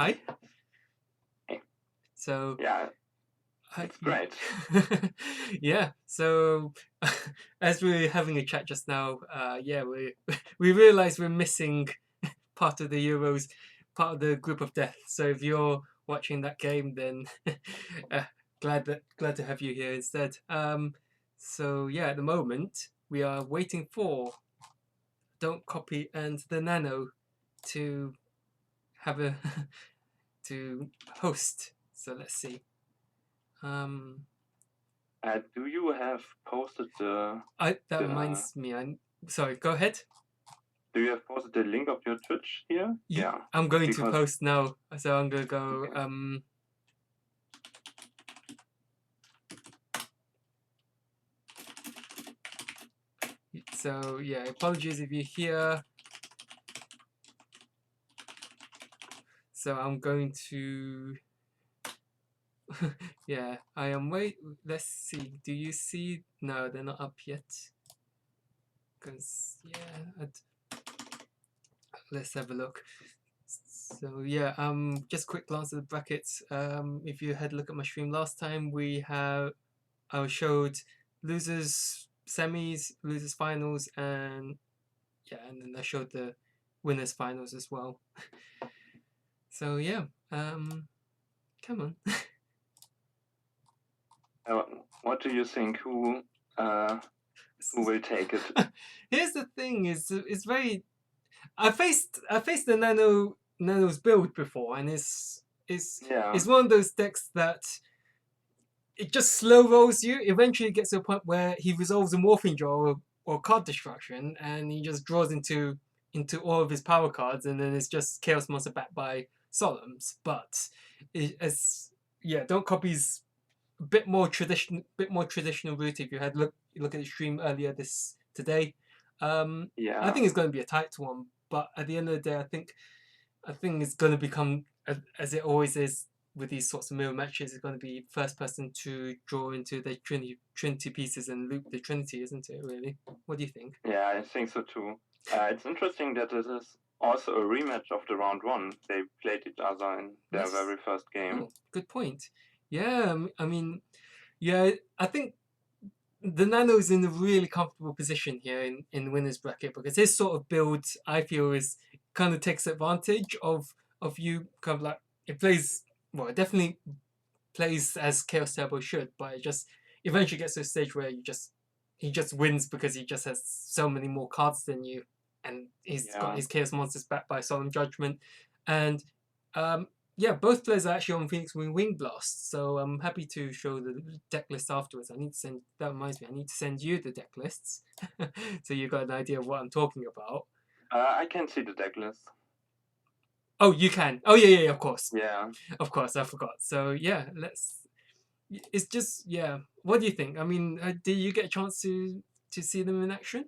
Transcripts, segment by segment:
Hi. Hey. So, Yeah, hi. it's great. Yeah. So, as we were having a chat just now, yeah, we we realised we're missing part of the Euros, part of the group of death. So, if you're watching that game, then uh, glad to have you here instead. So yeah, at the moment we are waiting for Don't Copy and theNano to have a to host. So let's see. Um, Do you have posted that the reminds me. Sorry. Go ahead. do you have posted the link of your Twitch here? Yeah, I'm going to because post now. So I'm gonna go. okay. So yeah, apologies if you hear. So I'm going to. Yeah, I am wait. Let's see. Do you see? No, they're not up yet. Because yeah, let's have a look. So yeah, just quick glance at the brackets. If you had a look at my stream last time, I showed losers semis, losers finals, and yeah, and then I showed the winners finals as well. So yeah, come on. What do you think? Who will take it? Here's the thing: is it's very. I faced the Nano's build before, and Yeah, it's one of those decks that it just slow rolls you. Eventually, it gets to a point where he resolves a morphing draw or card destruction, and he just draws into all of his power cards, and then it's just Chaos Monster backed by Solemns. But as yeah, Don't Copy's a bit more traditional route. If you had look at the stream earlier this today, I yeah. think it's going to be a tight one. But at the end of the day, I think it's going to become as it always is with these sorts of mirror matches. It's going to be first person to draw into the Trinity pieces and loop the Trinity, isn't it? Really? What do you think? Yeah, I think so too. It's interesting that this is also a rematch of the round one. They played each other in their Yes. very first game. Oh, good point. Yeah, I mean, yeah, I think the Nano is in a really comfortable position here in the winners bracket because his sort of build, I feel, is kind of takes advantage of you kind of like it plays well. It definitely plays as Chaos Turbo should, but it just eventually gets to a stage where he just wins because he just has so many more cards than you, and he's got Yeah. his Chaos Monsters backed by Solemn Judgment, and um, yeah, both players are actually on Phoenix Wing Blast, so I'm happy to show the deck list afterwards. I need to send that reminds me, I need to send you the deck lists, so you've got an idea of what I'm talking about. I can see the deck list. Oh, you can. Oh yeah, Yeah. of course, I forgot. So yeah, it's just yeah. What do you think? I mean, did you get a chance to see them in action?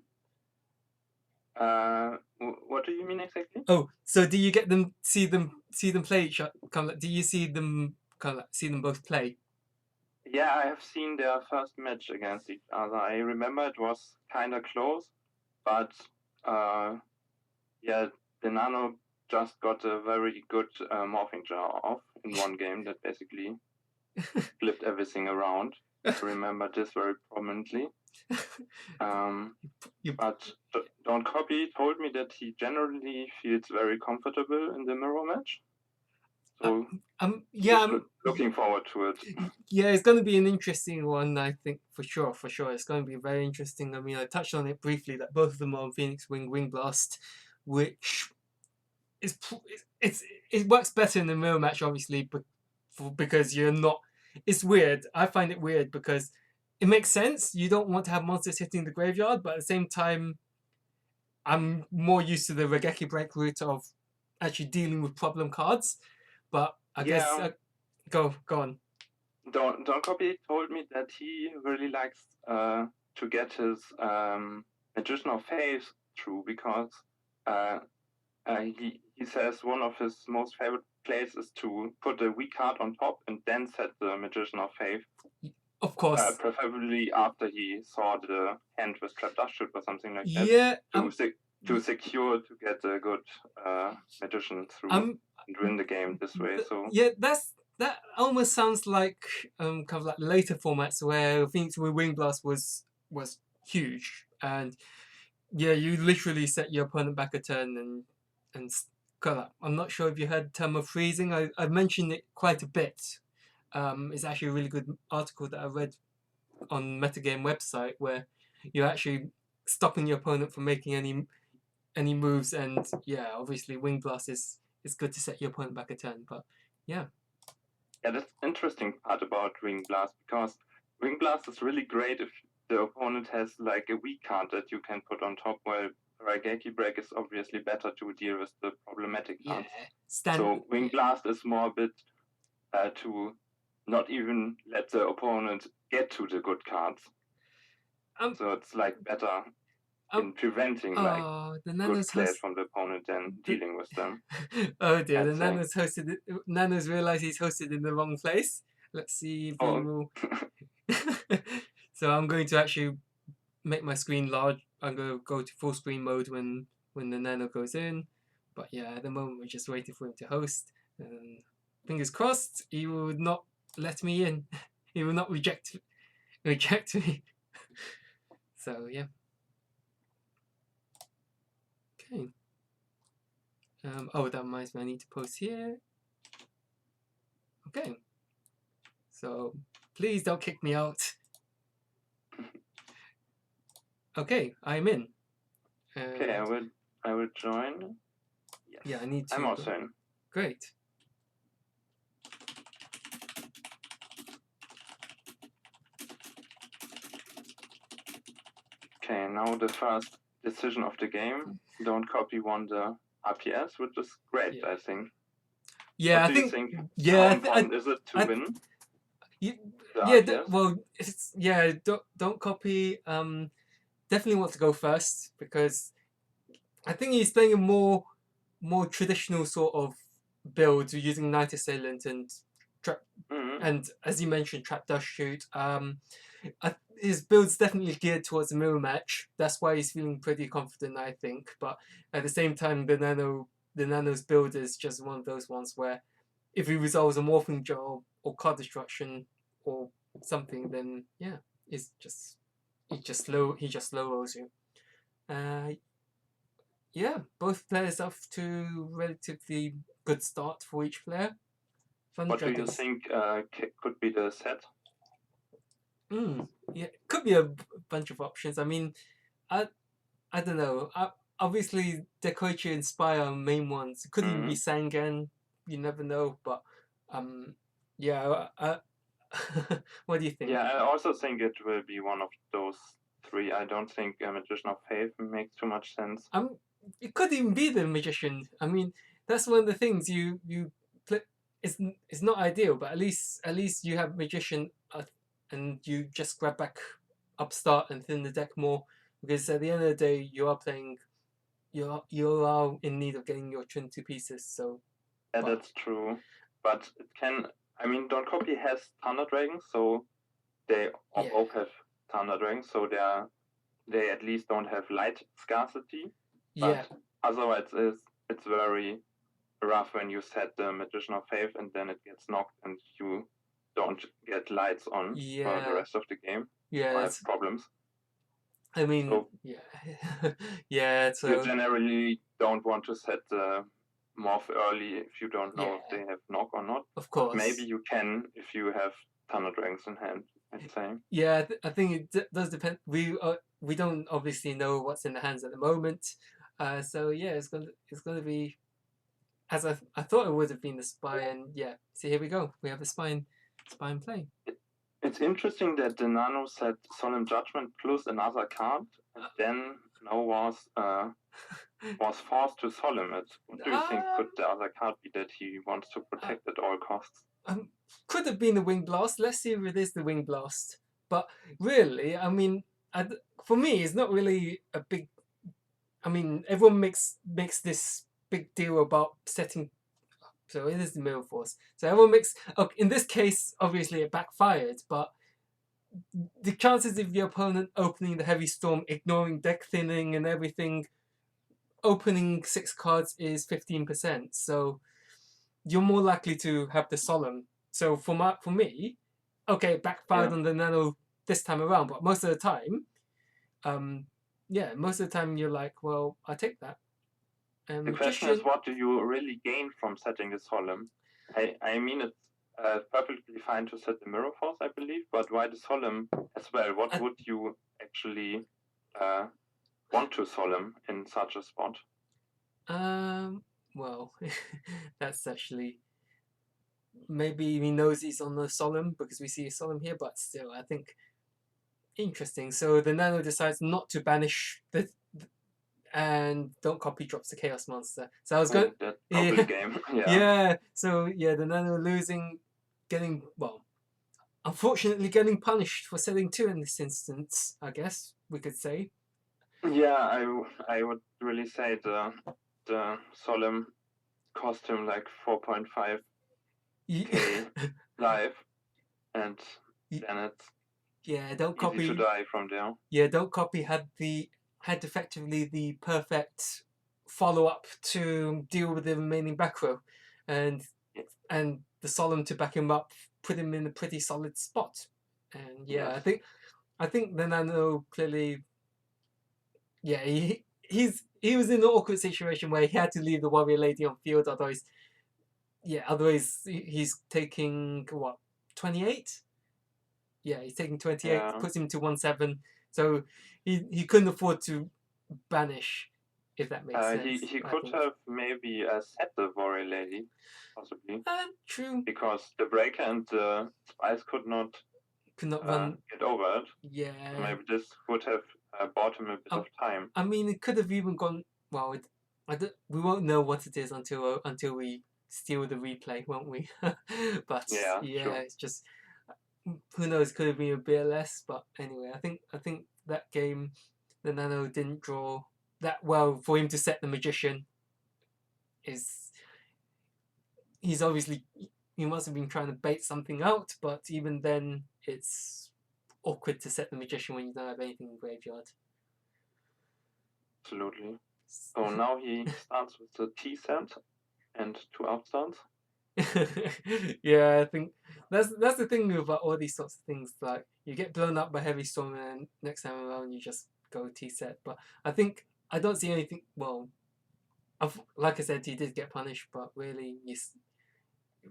What do you mean exactly? Oh, so do you get them see them play each other? Kind of like, do you see them kind of like, see them both play? Yeah, I have seen their first match against each other. I remember it was kind of close, but uh, yeah, the Nano just got a very good morphing jar off in one game that basically flipped everything around. I remember this very prominently. Um, you, but Don't Copy told me that he generally feels very comfortable in the mirror match. uh, So he yeah, is looking forward to it. yeah. It's going to be an interesting one, I think for sure. For sure, it's going to be very interesting. I mean, I touched on it briefly that both of them are on Phoenix Wing Blast, which is it's it works better in the mirror match, obviously, but because you're not. It's weird. I find it weird because it makes sense. You don't want to have monsters hitting the graveyard, but at the same time, I'm more used to the Regeki break route of actually dealing with problem cards. But I guess Yeah, go on. Don't Copy told me that he really likes to get his Magician of Faith through because uh, he says one of his most favorite plays is to put a weak card on top and then set the Magician of Faith, Of course, preferably after he saw the hand with Trap Dust Shoot or something like that, yeah. to secure to get a good Magician through. and win the game this way. So Yeah, that almost sounds like kind of like later formats where I think with Wing Blast was huge, and yeah, you literally set your opponent back a turn and cut up. I'm not sure if you heard Thermo Freezing. I've mentioned it quite a bit. It's actually a really good article that I read on Metagame website where you're actually stopping your opponent from making any moves, and yeah, obviously Wing Blast is good to set your opponent back a turn. But yeah, that's interesting part about Ring Blast, because Ring Blast is really great if the opponent has like a weak card that you can put on top, while Raigeki Break is obviously better to deal with the problematic cards. So Wing Blast is more a bit to not even let the opponent get to the good cards. So it's like better in preventing like the good Nano's plays from the opponent than dealing with them. Oh dear, the I'd say. Nano's hosted. Nano's realised he's hosted in the wrong place. Let's see if he will. So I'm going to actually make my screen large. I'm going to go to full screen mode when the Nano goes in. But yeah, at the moment we're just waiting for him to host. And fingers crossed, he will not let me in. He will not reject me. So yeah. Okay. Oh, that reminds me, I need to post here. Okay. So please don't kick me out. Okay, I'm in. Okay, I will join. Yes. Yeah, I need to. I'm also in. Great. Okay, now the first decision of the game. Don't copy won the RPS, which is great, Yeah. I think. Yeah, what I do you think. think? Yeah, How important is it to win? Yeah, well, yeah. Don't copy. Definitely want to go first because I think he's playing a more traditional sort of build using Night Assailant and trap, and as you mentioned, Trap Dust Shoot. His build's definitely geared towards a mirror match. That's why he's feeling pretty confident, I think. But at the same time, the Nano's build is just one of those ones where if he resolves a morphing job or card destruction or something, then yeah, he just slow rolls you. Yeah, both players off to relatively good start for each player. What do you think could be the set? Yeah, could be a bunch of options. I mean, I don't know. Obviously, Dekoichi and Spy are main ones. It could even be Sangan. You never know. But yeah. What do you think? Yeah, I also think it will be one of those three. I don't think Magician of Faith makes too much sense. It could even be the Magician. I mean, that's one of the things you play. It's not ideal, but at least you have Magician, and you just grab back upstart and thin the deck more, because at the end of the day you are playing. You are in need of getting your Trin to pieces. So yeah, that's true. But it can. I mean, Don't Copy has Thunder Dragons, so they both have Thunder Dragons, so they at least don't have light scarcity. But otherwise, it's very rough when you set the Magician of Faith and then it gets knocked and you don't get lights on for the rest of the game. Yeah, or have problems. I mean, so, yeah. So you generally don't want to set the morph early if you don't know if they have knock or not. Of course. But maybe you can if you have Thunder Dragons in hand, I'd say. Yeah, I think it does depend. We don't obviously know what's in the hands at the moment. So yeah, it's gonna be as I thought it would have been the Spy, and yeah. So here we go. We have the Spy in play. It's interesting that the Nano set Solemn Judgment plus another card, and then now was forced to solemn it. What do you think could the other card be that he wants to protect at all costs? Could have been the Wing Blast. Let's see if it is the Wing Blast. But really, I mean, for me, it's not really a big. I mean, everyone makes this big deal about setting. So it is the Mirror Force. So everyone makes. Okay, in this case, obviously it backfired, but the chances of your opponent opening the Heavy Storm, ignoring deck thinning and everything, opening 6 cards is 15%. So you're more likely to have the solemn. So for me, okay, it backfired Yeah. on the nano this time around, but most of the time, um, yeah, most of the time you're like, well, I'll take that. And The question is, magician, what do you really gain from setting the solemn? I mean, it's perfectly fine to set the mirror force, I believe, but why the solemn as well? What would you actually want to solemn in such a spot? Well, that's actually maybe he knows he's on the solemn because we see a solemn here, but still, I think interesting. So the nano decides not to banish the and don't copy drops the chaos monster. So I was going, That yeah, ugly game. Yeah. yeah. So yeah, the nano losing, getting well, unfortunately getting punished for setting two in this instance. I guess we could say. Yeah, I would really say the solemn cost him like 4.5k life, and then it's Yeah, don't easy to copy. die from there. Yeah, don't copy had effectively the perfect follow up to deal with the remaining back row, and and the solemn to back him up, put him in a pretty solid spot. And yeah, Yes. I think the nano clearly, yeah, he was in an awkward situation where he had to leave the warrior lady on field, otherwise, yeah, otherwise he's taking what 28. Yeah, he's taking 28, Yeah. puts him to 1-7. So he couldn't afford to banish, if that makes sense. He I could think. have maybe set the warrior lady, possibly, True. because the breaker and the spice could not Could not run. get over it. Yeah. So maybe this would have bought him a bit of time. I mean, it could have even gone. Well, we won't know what it is until we steal the replay, won't we? But Yeah, yeah, true. it's just who knows? Could have been a bit less, but anyway, I think that game, the nano didn't draw that well for him to set the magician. Is he's obviously he must have been trying to bait something out, but even then, it's awkward to set the magician when you don't have anything in graveyard. Absolutely. So now he starts with the T set and 2 outstands. Yeah, I think that's the thing about all these sorts of things. Like you get blown up by heavy storm, and next time around you just go T set. But I don't see anything. Well, like I said, he did get punished, but really,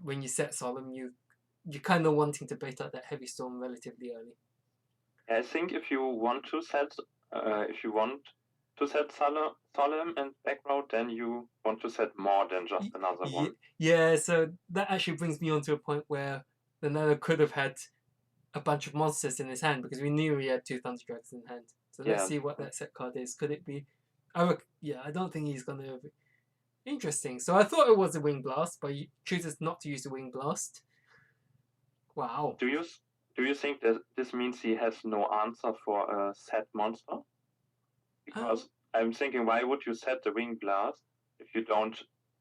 when you set solemn, you're kind of wanting to bait out that heavy storm relatively early. I think if you want to set solemn and back row, then you want to set more than just another one. Yeah, so that actually brings me on to a point where the nano could have had a bunch of monsters in his hand because we knew he had two Thunder Dragons in hand. So let's see what that set card is. Could it be? I don't think he's gonna. Interesting. So I thought it was a Wing Blast, but he chooses not to use the Wing Blast. Wow. Do you think that this means he has no answer for a set monster? Because I'm thinking, why would you set the Wing Blast if you don't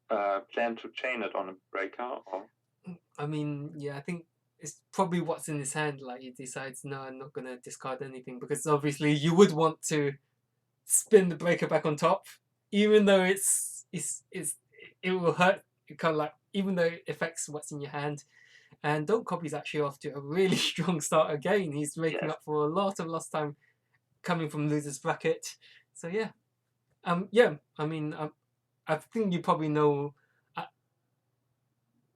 plan to chain it on a breaker? Or I mean, yeah, I think it's probably what's in his hand. Like he decides, no, I'm not gonna discard anything because obviously you would want to spin the breaker back on top, even though it will hurt. It kind of like even though it affects what's in your hand. And Don't Copy's actually off to a really strong start again. He's making up for a lot of lost time coming from losers bracket. So yeah, yeah. I mean, I think you probably know.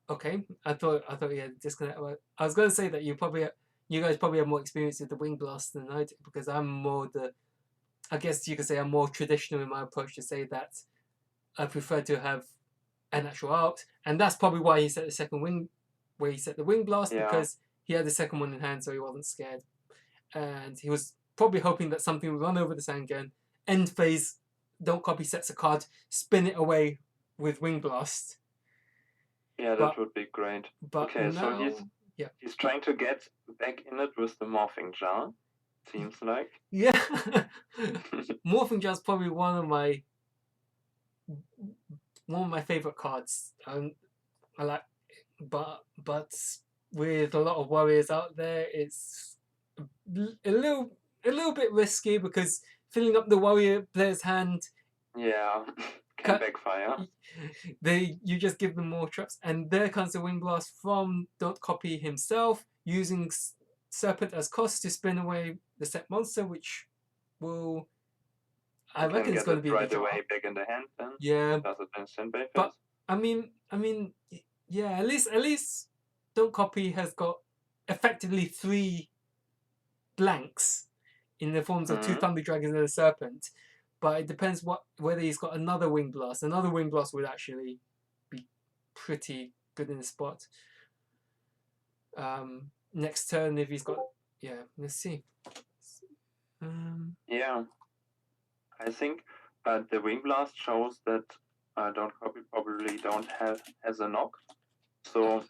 Okay, I thought you had disconnect. I was going to say that you guys probably have more experience with the Wing Blast than I do because I'm more the. I guess you could say I'm more traditional in my approach to say that I prefer to have an actual art, and that's probably why he set the second wing, where he set the Wing Blast because he had the second one in hand, so he wasn't scared, and he was probably hoping that something would run over the Sangan. End phase, Don't Copy sets a card, spin it away with Wing Blast. Yeah, that would be great. But okay, now, so he's trying to get back in it with the morphing jar. Seems like. Yeah, Morphing Jar is probably one of my favorite cards. I like, but with a lot of warriors out there, it's a little bit risky because filling up the warrior player's hand. Yeah. can backfire. You just give them more traps, and there comes the Wing Blast from Don't Copy himself, using Serpent as cost to spin away the set monster, which will, I reckon, it's going to be right away back in the hand. Then yeah, does it in standby phase? but I mean, yeah, at least Don't Copy has got effectively 3 blanks in the forms of 2 Thunder Dragons and a Serpent. But it depends whether he's got another Wing Blast. Another Wing Blast would actually be pretty good in the spot. Next turn, if he's got, yeah, let's see. Yeah, I think the Wing Blast shows that Don't Copy probably has a knock, so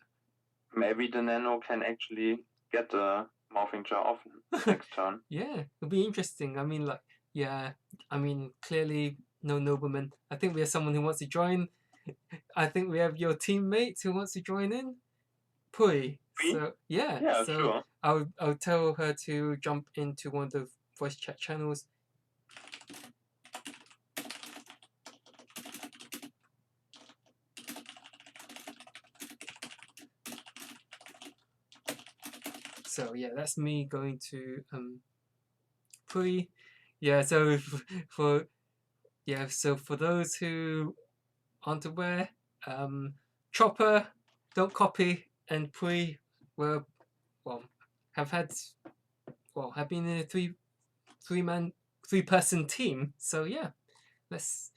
maybe the Nano can actually get the Morphing Jar off next turn. Yeah, it'll be interesting. I mean, like, yeah, I mean, clearly no Nobleman. I think we have someone who wants to join. I think we have your teammate who wants to join in, Pui. So yeah, so sure. I'll tell her to jump into one of the voice chat channels. So yeah, that's me going to Pui. Yeah, so for those who aren't aware, Chopper, Don't Copy, and Pui have been in a three-person team. So yeah, Actually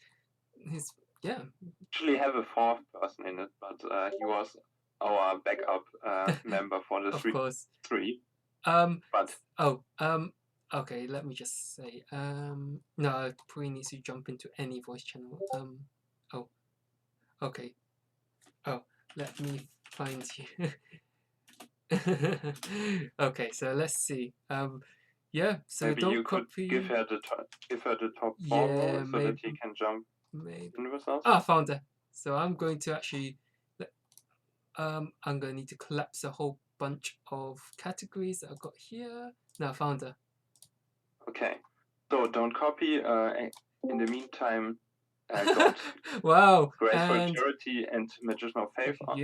have a 4th person in it, but he was our backup member for the of course. 3. Okay, let me just say, no, Pui needs to jump into any voice channel. Okay. Oh, let me find you. Okay, so let's see. Yeah, so maybe Don't you Copy. Could give her the top 4 role so that he can jump in with us. Ah, found her. So I'm going to actually, I'm going to need to collapse a whole bunch of categories that I've got here. No, I found her. Okay, so Don't Copy. In the meantime, got wow, Graceful Charity and Magician of Faith off,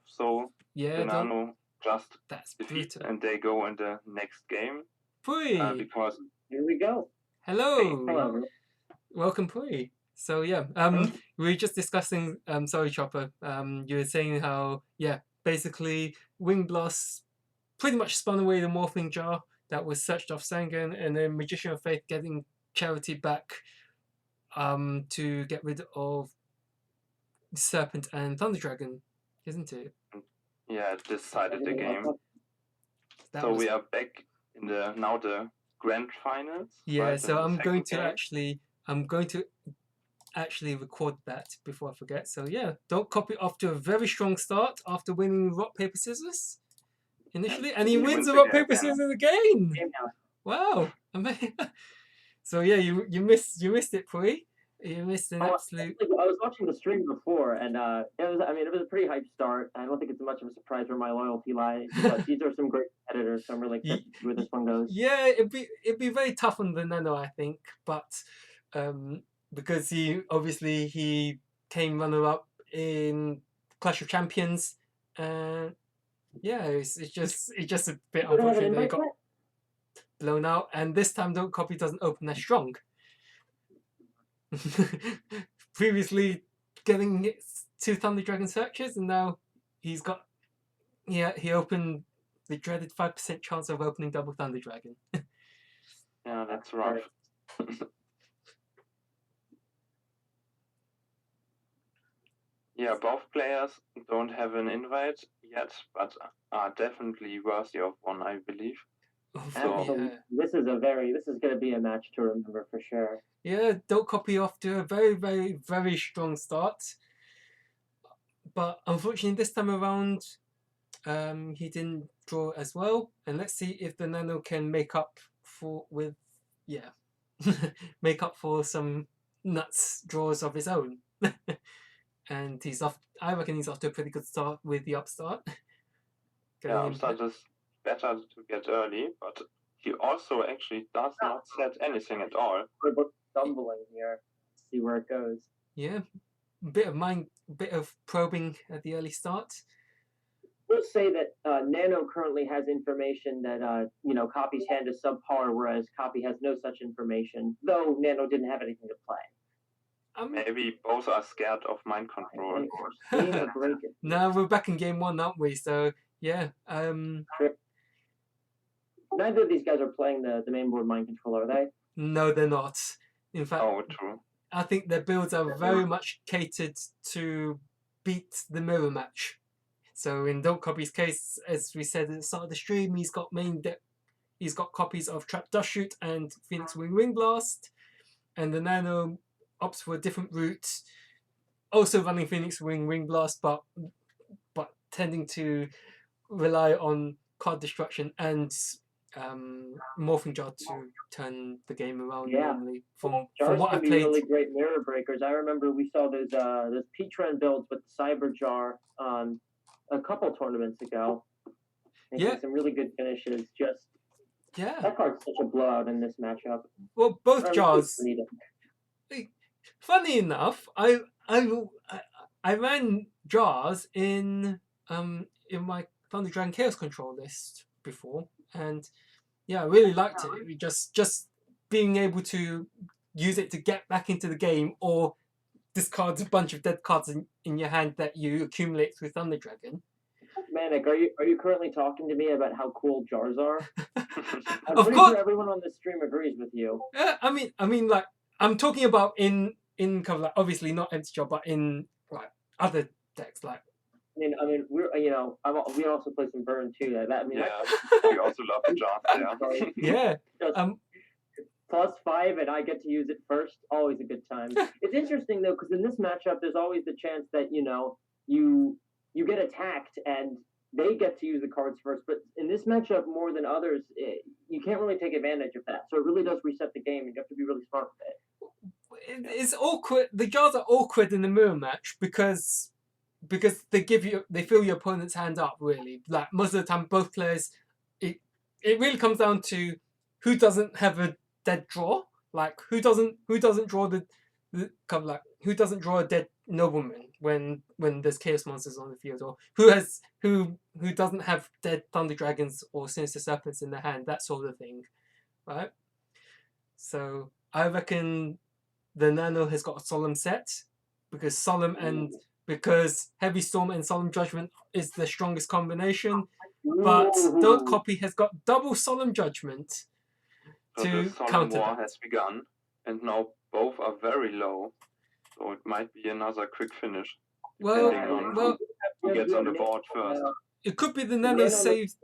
so the Nano just defeats and they go in the next game. Pui! Because here we go. Hello! Hey, hello. Welcome, Pui. So yeah, we were just discussing. Sorry, Chopper. You were saying how basically Wing Blast pretty much spun away the Morphing Jar that was searched off Sangan, and then Magician of Faith getting Charity back, to get rid of Serpent and Thunder Dragon, isn't it? Yeah, it decided the game. So we are back in the grand finals. Yeah, right? so I'm going to actually record that before I forget. So yeah, Don't Copy off to a very strong start after winning rock paper scissors initially, and he wins the rock paper scissors again. Wow, amazing! So yeah, you missed it, Pui. You missed an absolute. I was watching the stream before, and it was a pretty hype start. I don't think it's much of a surprise where my loyalty lies, but these are some great competitors, so I'm really excited to see where this one goes. Yeah, it'd be very tough on the Nano, I think, but because he came runner up in Clash of Champions, yeah, it's just a bit unfortunate that he got blown out, and this time Don't Copy doesn't open as strong. Previously getting 2 Thunder Dragon searches, and now he opened the dreaded 5% chance of opening double Thunder Dragon. Yeah, that's rough. Yeah, both players don't have an invite yet, but are definitely worthy of one, I believe. So this is going to be a match to remember for sure. Yeah, Don't Copy off to a very, very, very strong start, but unfortunately this time around, he didn't draw as well. And let's see if the Nano can make up for some nuts draws of his own. And he's off. I reckon he's off to a pretty good start with the upstart. Yeah, upstart is better to get early, but he also actually does not set anything at all. We're both stumbling here. Let's see where it goes. Yeah, bit of probing at the early start. We'll say that Nano currently has information that Copy's hand is subpar, whereas Copy has no such information. Though Nano didn't have anything to play. Maybe both are scared of mind control. Now we're back in game 1, aren't we? So yeah. Neither of these guys are playing the mainboard mind control, are they? No, they're not. In fact, true. I think their builds are very much catered to beat the mirror match. So in Don't Copy's case, as we said at the start of the stream, he's got copies of Trap Dust Shoot and Phoenix Wing Blast, and the Nano opts for a different route, also running Phoenix Wing Blast, but tending to rely on card destruction and Morphing Jar to turn the game around. Normally, from what I played, really great mirror breakers. I remember we saw those P-Trend builds with the Cyber Jar a couple tournaments ago. Making some really good finishes. That card's such a blowout in this matchup. Well, both jars. Funny enough, I ran jars in my Thunder Dragon Chaos Control list before, and yeah, I really liked it. Just being able to use it to get back into the game or discard a bunch of dead cards in your hand that you accumulate through Thunder Dragon. Manic, are you currently talking to me about how cool jars are? I'm of pretty course, sure everyone on the stream agrees with you. I mean, like I'm talking about in kind of like obviously not empty jar, but in like other decks like. I mean, we're we also play some burn too. We also love the jars. Yeah. +5 and I get to use it first. Always a good time. It's interesting though because in this matchup, there's always the chance that you get attacked and they get to use the cards first. But in this matchup, more than others, you can't really take advantage of that. So it really does reset the game, and you have to be really smart with it. It's awkward. The jars are awkward in the mirror match because they fill your opponent's hand up, really. Like most of the time, both players, it really comes down to who doesn't have a dead draw, like who doesn't draw the kind of like who doesn't draw a dead nobleman when there's chaos monsters on the field, or who doesn't have dead thunder dragons or sinister serpents in their hand, that sort of thing, right? So I reckon the Nano has got a solemn set because Heavy Storm and Solemn Judgment is the strongest combination, but Don't Copy has got double Solemn Judgment to counter war has begun, and now both are very low, so it might be another quick finish. Well, who gets on the board first. It could be the Nano saved.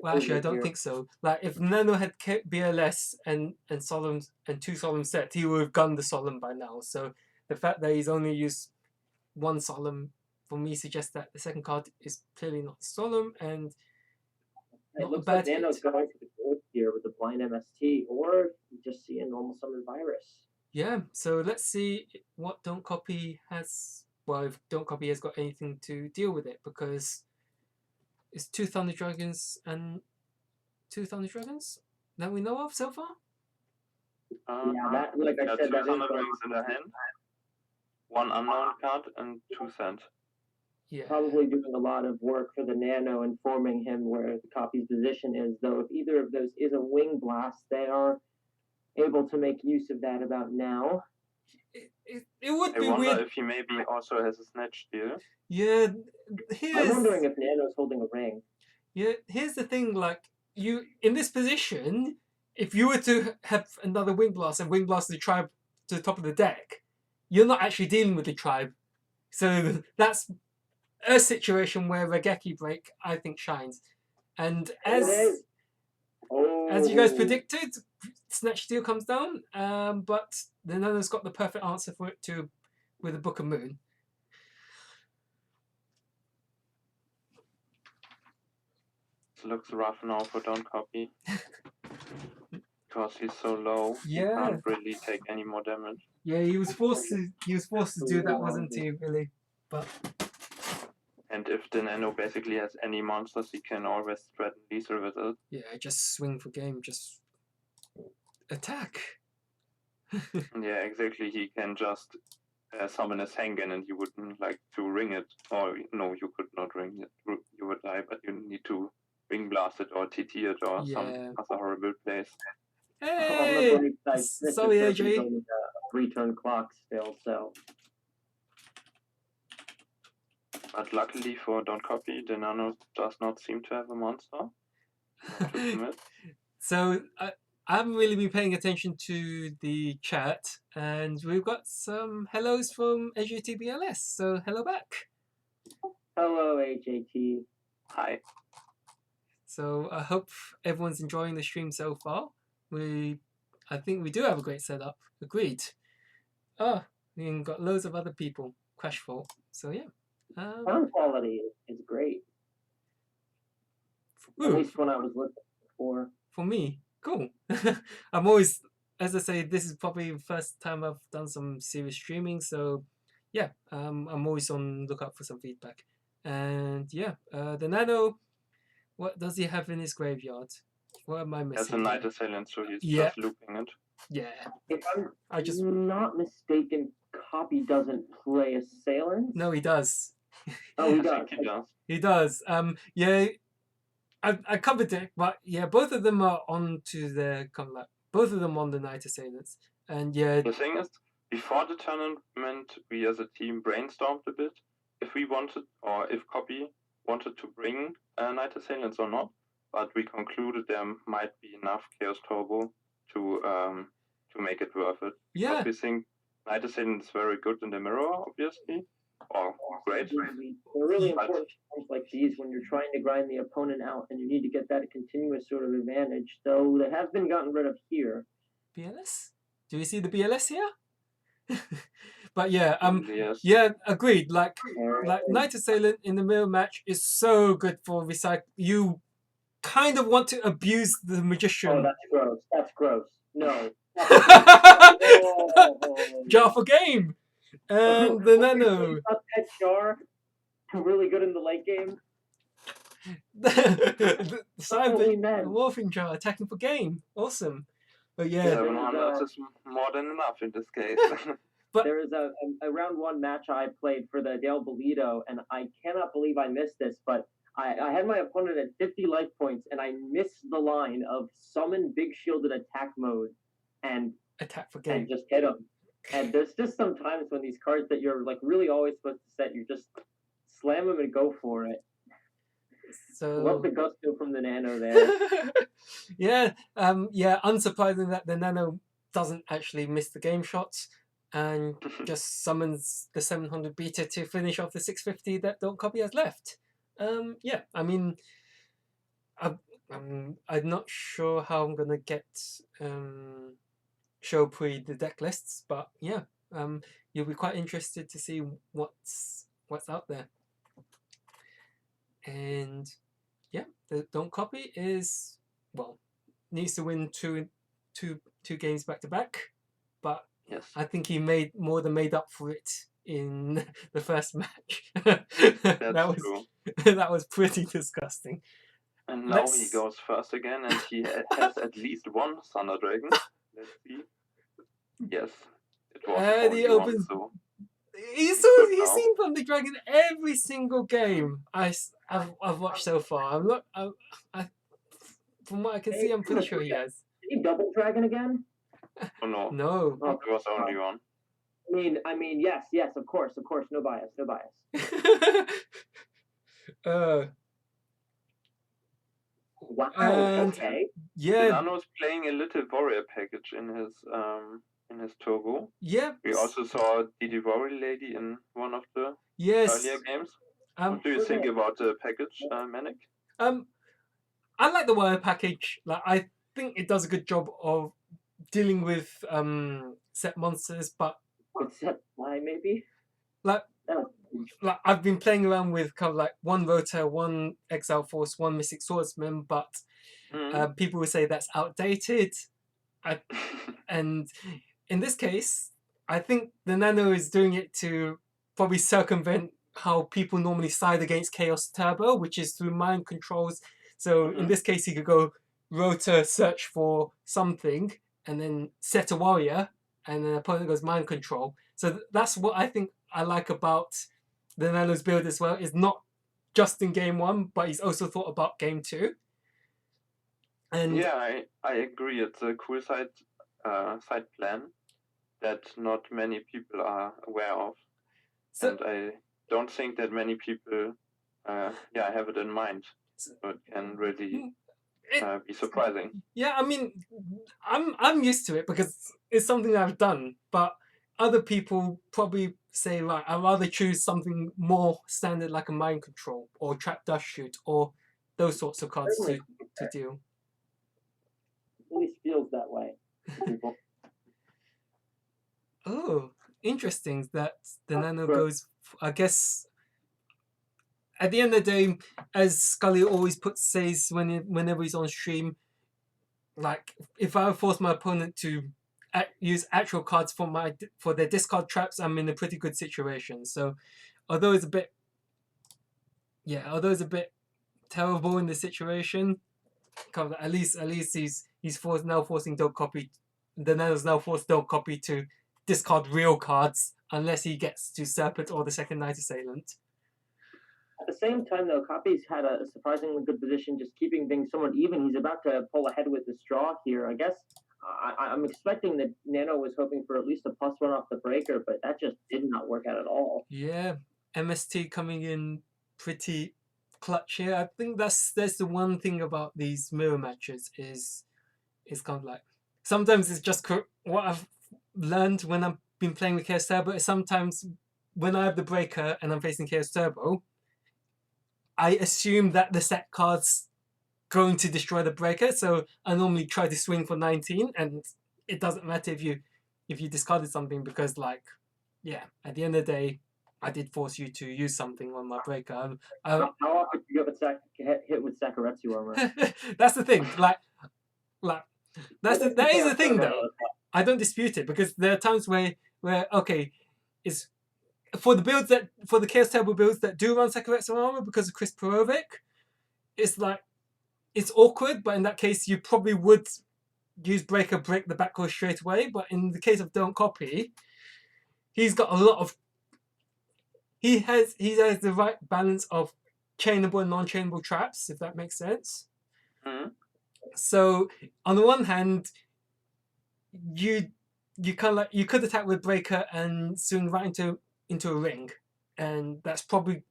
Well, actually, I don't think so. Like if Nano had kept BLS and Solemn and 2 Solemn set, he would have gunned the Solemn by now. So the fact that he's only used 1 Solemn for me suggests that the second card is clearly not Solemn and not a bad hit. Nano's going for the gold here with the blind MST, or you just see a normal summon virus. Yeah, so let's see what Don't Copy has. Well, if Don't Copy has got anything to deal with it, because it's 2 Thunder Dragons and 2 Thunder Dragons that we know of so far. Like I said, 2 Thunder Dragons in the hand, 1 unknown card, and 2 sent. Yeah. Probably doing a lot of work for the Nano, informing him where the Copy's position is. Though if either of those is a Wing Blast, they are able to make use of that about now. It would be weird. I wonder if he maybe also has a Snatch Steal. Yeah, I'm wondering if Nano's holding a ring. Yeah, here's the thing, like, you, in this position, if you were to have another Wing Blast and Wing Blast the tribe to the top of the deck, you're not actually dealing with the tribe. So that's a situation where Regeki Break, I think, shines. And as you guys predicted, Snatch Steal comes down, but the Nano's got the perfect answer for it too, with a Book of Moon. Looks rough now for Don't Copy. Because he's so low, yeah, he can't really take any more damage. Yeah, he was forced to do that, wasn't he, really? But and if the Nano basically has any monsters, he can always threaten lethal with it. Yeah, just swing for game, just attack. Yeah, exactly. He can just summon a Sengen and you wouldn't like to ring it, or no, you could not ring it. You would die, but you need to ring blast it or TT it or some Yeah. other horrible place. On the Hey! bright side, Mr. Sorry, Turpin's AJ. only a 3-turn clock still, so. But luckily for Don't Copy, theNano does not seem to have a monster. Not to commit. So I haven't really been paying attention to the chat, and we've got some hellos from AJTBLS. So hello back. Hello, AJT. Hi. So I hope everyone's enjoying the stream so far. I think we do have a great setup. Agreed. Oh, we've got loads of other people. Crash Fault. So yeah. Sound quality is great. At least when I was looking for. For me, cool. I'm always, as I say, this is probably the first time I've done some serious streaming, so yeah, I'm always on lookout for some feedback. And yeah, theNano, what does he have in his graveyard? What am I missing? As a Night Assailant, so he's Yeah. just looping it. Yeah. If I'm not mistaken, Copy doesn't play Assailant. No, he does. Oh, he I does. think he does. He does. Yeah, I covered it, but yeah, both of them are on to their kind of like both of them on the Night Assailants, and yeah. The thing is, before the tournament, we as a team brainstormed a bit if we wanted, or if Copy wanted to bring Night Assailants or not. But we concluded there might be enough Chaos Turbo to make it worth it. Yeah. Because we think Night Assailant is very good in the mirror, obviously. Or great. They're really important times like these when you're trying to grind the opponent out and you need to get that continuous sort of advantage. Though they have been gotten rid of here. BLS? Do we see the BLS here? But yeah, Yes. yeah, agreed. Like Night Assailant in the mirror match is so good for recycle. You kind of want to abuse the magician. Oh, that's gross. That's gross. No. Jar for game. And theNano. That Jar, really good in the late game. The Holy the Morphing Jar attacking for game. Awesome. But yeah. 700 is more than enough in this case. But there is a round one match I played for the Del Bolito, and I cannot believe I missed this, but I had my opponent at 50 life points, and I missed the line of summon Big Shield in attack mode and attack for game and just hit him. And there's just some times when these cards that you're like really always supposed to set, you just slam them and go for it. So love the gusto from theNano there. Yeah, yeah. Unsurprising that theNano doesn't actually miss the game shots and just summons the 700 beta to finish off the 650 that Don't Copy has left. Yeah, I mean, I'm not sure how I'm gonna get show pre the deck lists, but yeah, you'll be quite interested to see what's out there. And yeah, the Don't Copy is, well, needs to win two games back to back, but yes. I think he made up for it in the first match. That's true. That was pretty disgusting. And now he goes first again, and he has at least one Thunder Dragon. Let's see. Yes, it was he opens. So. He's seen Thunder Dragon every single game I've watched so far. I'm not. From what I can see, I'm pretty sure he has. Did he double Dragon again? Oh no. No. Oh, it was only one. I mean, yes, of course, no bias. Wow. And okay. Yeah. theNano is playing a little warrior package in his turbo. Yeah. We also saw DD Warrior Lady in one of the earlier games. What do you think about the package, Manic? I like the warrior package. Like, I think it does a good job of dealing with set monsters, but except why maybe like I've been playing around with kind of like one Rota, one Exile Force, one Mystic Swordsman, but people would say that's outdated. And in this case, I think theNano is doing it to probably circumvent how people normally side against Chaos Turbo, which is through mind controls. So in this case, he could go Rota, search for something, and then set a warrior, and then the opponent goes mind control. So that's what I think I like about the Nano's build as well. Is not just in game 1, but he's also thought about game 2. And yeah, I agree. It's a cool side plan that not many people are aware of, so, and I don't think that many people have it in mind. So it can really be surprising. Yeah, I mean, I'm used to it because it's something I've done. But other people probably say, like, I'd rather choose something more standard like a mind control or trap dust shoot or those sorts of cards to deal. At least feels that way to people. Oh, interesting that the Nano goes. I guess at the end of the day, as Scully always says whenever he's on stream, like if I force my opponent to use actual cards for their discard traps, I'm in a pretty good situation. So although it's a bit terrible in the situation, at least he's now forcing don't copy. The Nano's now forced don't copy to discard real cards unless he gets to Serpent or the second Night Assailant. At the same time, though, Copy's had a surprisingly good position, just keeping things somewhat even. He's about to pull ahead with the straw here. I guess I'm expecting that Nano was hoping for at least a +1 off the breaker, but that just did not work out at all. Yeah, MST coming in pretty clutch here. I think that's the one thing about these mirror matches is kind of like sometimes it's just what I've learned when I've been playing with Chaos Turbo is sometimes when I have the breaker and I'm facing Chaos Turbo, I assume that the set card's going to destroy the breaker, so I normally try to swing for 19, and it doesn't matter if you discarded something because, like, yeah, at the end of the day, I did force you to use something on my breaker. How often do you get hit with Sakaretsu armor? That's the thing. That is the thing, though. I don't dispute it because there are times where okay, is for the Chaos Turbo builds that do run Sakaretsu armor because of Chris Perovic, it's like it's awkward, but in that case you probably would use break the backcourt straight away. But in the case of don't copy, he's got a lot of he has the right balance of chainable and non-chainable traps, if that makes sense. Mm-hmm. So on the one hand, you kind of like you could attack with breaker and swing right into a ring, and that's probably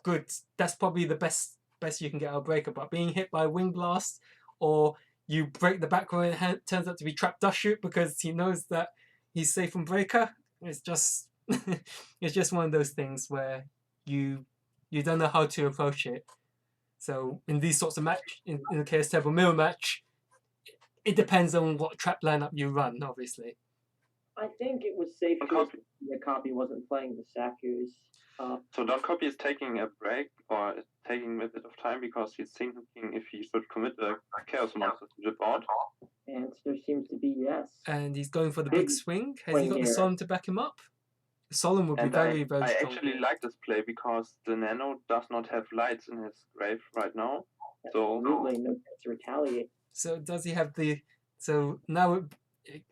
good. That's probably the best you can get out of breaker. But being hit by a wing blast, or you break the back row and it turns out to be trap dust shoot because he knows that he's safe from breaker. It's just it's just one of those things where you don't know how to approach it. So in these sorts of match, in the Chaos Turbo mirror match, it depends on what trap lineup you run, obviously. I think it was safe because the Copy wasn't playing the Sakus. So Don't Copy is taking a break or taking a bit of time because he's thinking if he should commit a Chaos Monster to the board. Answer seems to be yes. And he's going for the big swing. Has he got the Solemn to back him up? The Solemn would be very, very strong. I actually like this play because the Nano does not have lights in his grave right now. Absolutely, no chance to retaliate. So does he have the... So now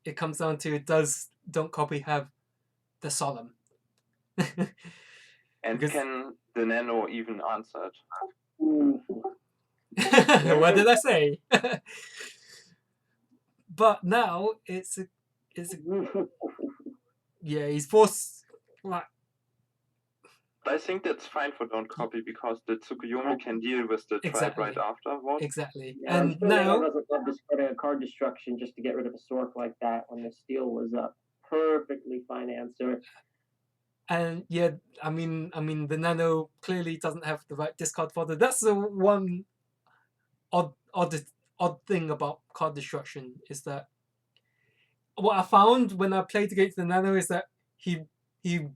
it comes down to, does Don't Copy have the Solemn? And because... can the Nano even answer it? What did I say? But now it's a yeah, he's forced like. I think that's fine for Don't Copy because the Tsukuyomi can deal with the tribe right afterwards. Exactly. Yeah, and now doesn't love discarding a card destruction just to get rid of a Sork like that when the steal was a perfectly fine answer. And yeah, I mean, the Nano clearly doesn't have the right discard fodder. That's the one odd thing about card destruction is that what I found when I played against the Nano is that he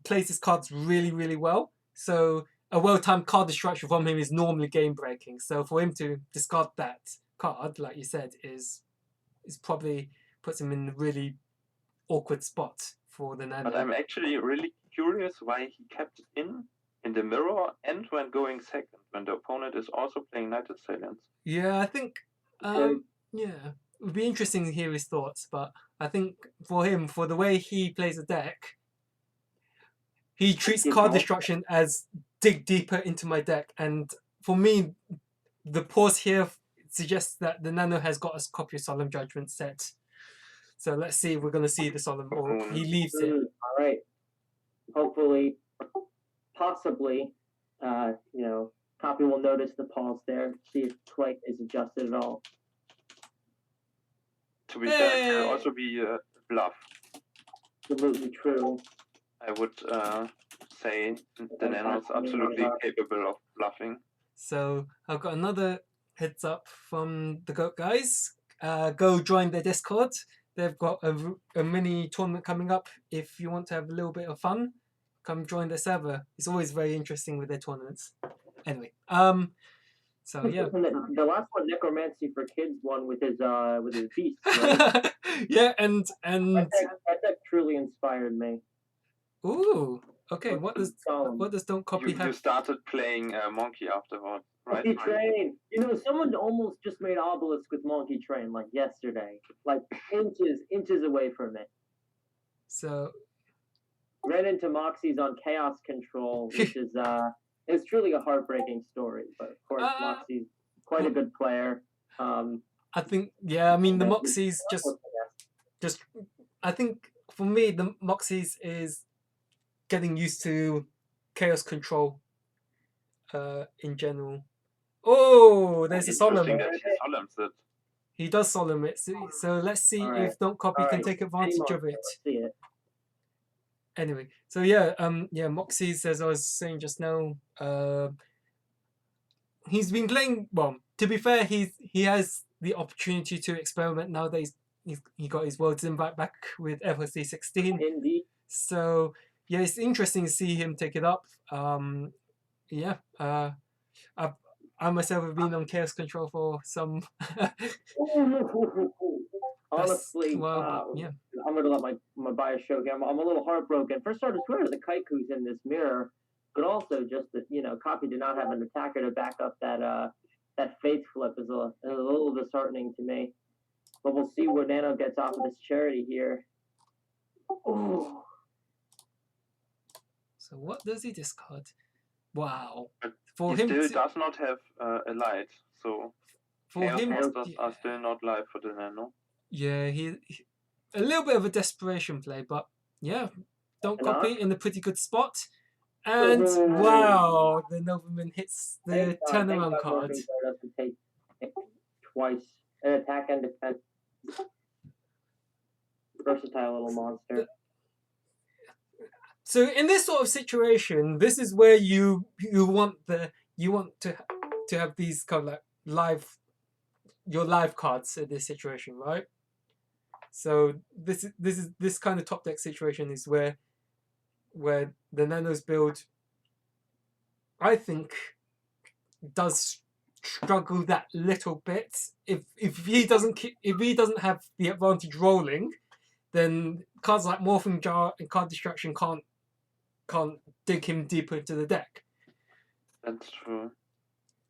plays his cards really, really well. So a well-timed card destruction from him is normally game breaking. So for him to discard that card, like you said, is probably puts him in a really awkward spot for the Nano. But I'm actually really curious why he kept it in the mirror and when going second, when the opponent is also playing Night Assailants. Yeah, I think yeah, it would be interesting to hear his thoughts, but I think for him, for the way he plays a deck, he treats Give card more. destruction as dig deeper into my deck, and for me, the pause here suggests that the Nano has got a copy of Solemn Judgment set. So let's see if we're going to see the Solemn, or he leaves it. All right. Hopefully, possibly, Copy will notice the pause there, see if Twite is adjusted at all. To be fair, it can also be a bluff. Absolutely true. I would say the Nano is absolutely capable of bluffing. So I've got another heads up from the GOAT guys. Go join their Discord. They've got a mini tournament coming up. If you want to have a little bit of fun, come join their server. It's always very interesting with their tournaments. Anyway, so yeah. The last one, Necromancy for Kids, won with his beast, right? Yeah, and that deck truly inspired me. Ooh, okay. What does Don't Copy have? You started playing Monkey afterwards, right? Monkey Train. Someone almost just made Obelisk with Monkey Train like yesterday, like inches away from it. So ran into Moxie's on Chaos Control, which is it's truly a heartbreaking story. But of course, Moxie's quite a good player. I think, yeah. I mean, the Moxies just. I think for me, the Moxies is getting used to Chaos Control. In general. Oh, there's a Solemn. He does Solemn it. So let's see if Don't Copy can take advantage of it. Let's see it. Anyway, so yeah, Moxies, as I was saying just now, he's been playing. Well, to be fair, he has the opportunity to experiment now that he got his World's Invite back with FOC 16. Indeed. So yeah, it's interesting to see him take it up. Yeah, I myself have been on Chaos Control for some. Honestly, yeah. I'm gonna let my bias show here. I'm a little heartbroken. For starters, where are the Kaiku's in this mirror? But also just that Copy did not have an attacker to back up that Faith flip is a little disheartening to me. But we'll see what Nano gets off of this charity here. Oh. So what does he discard? Wow. For him still does not have a light, so for him monsters are still not live for the Nano. Yeah, he a little bit of a desperation play, but yeah, Don't Copy in a pretty good spot. And wow, the Nobleman hits the turnaround card. Doesn't take twice an attack and defense. Versatile little monster. So in this sort of situation, this is where you want to have these kind of like live cards in this situation, right? So this kind of top deck situation is where the Nano's build, I think, does struggle that little bit. If he doesn't have the advantage rolling, then cards like Morphing Jar and Card Destruction can't dig him deeper into the deck. That's true.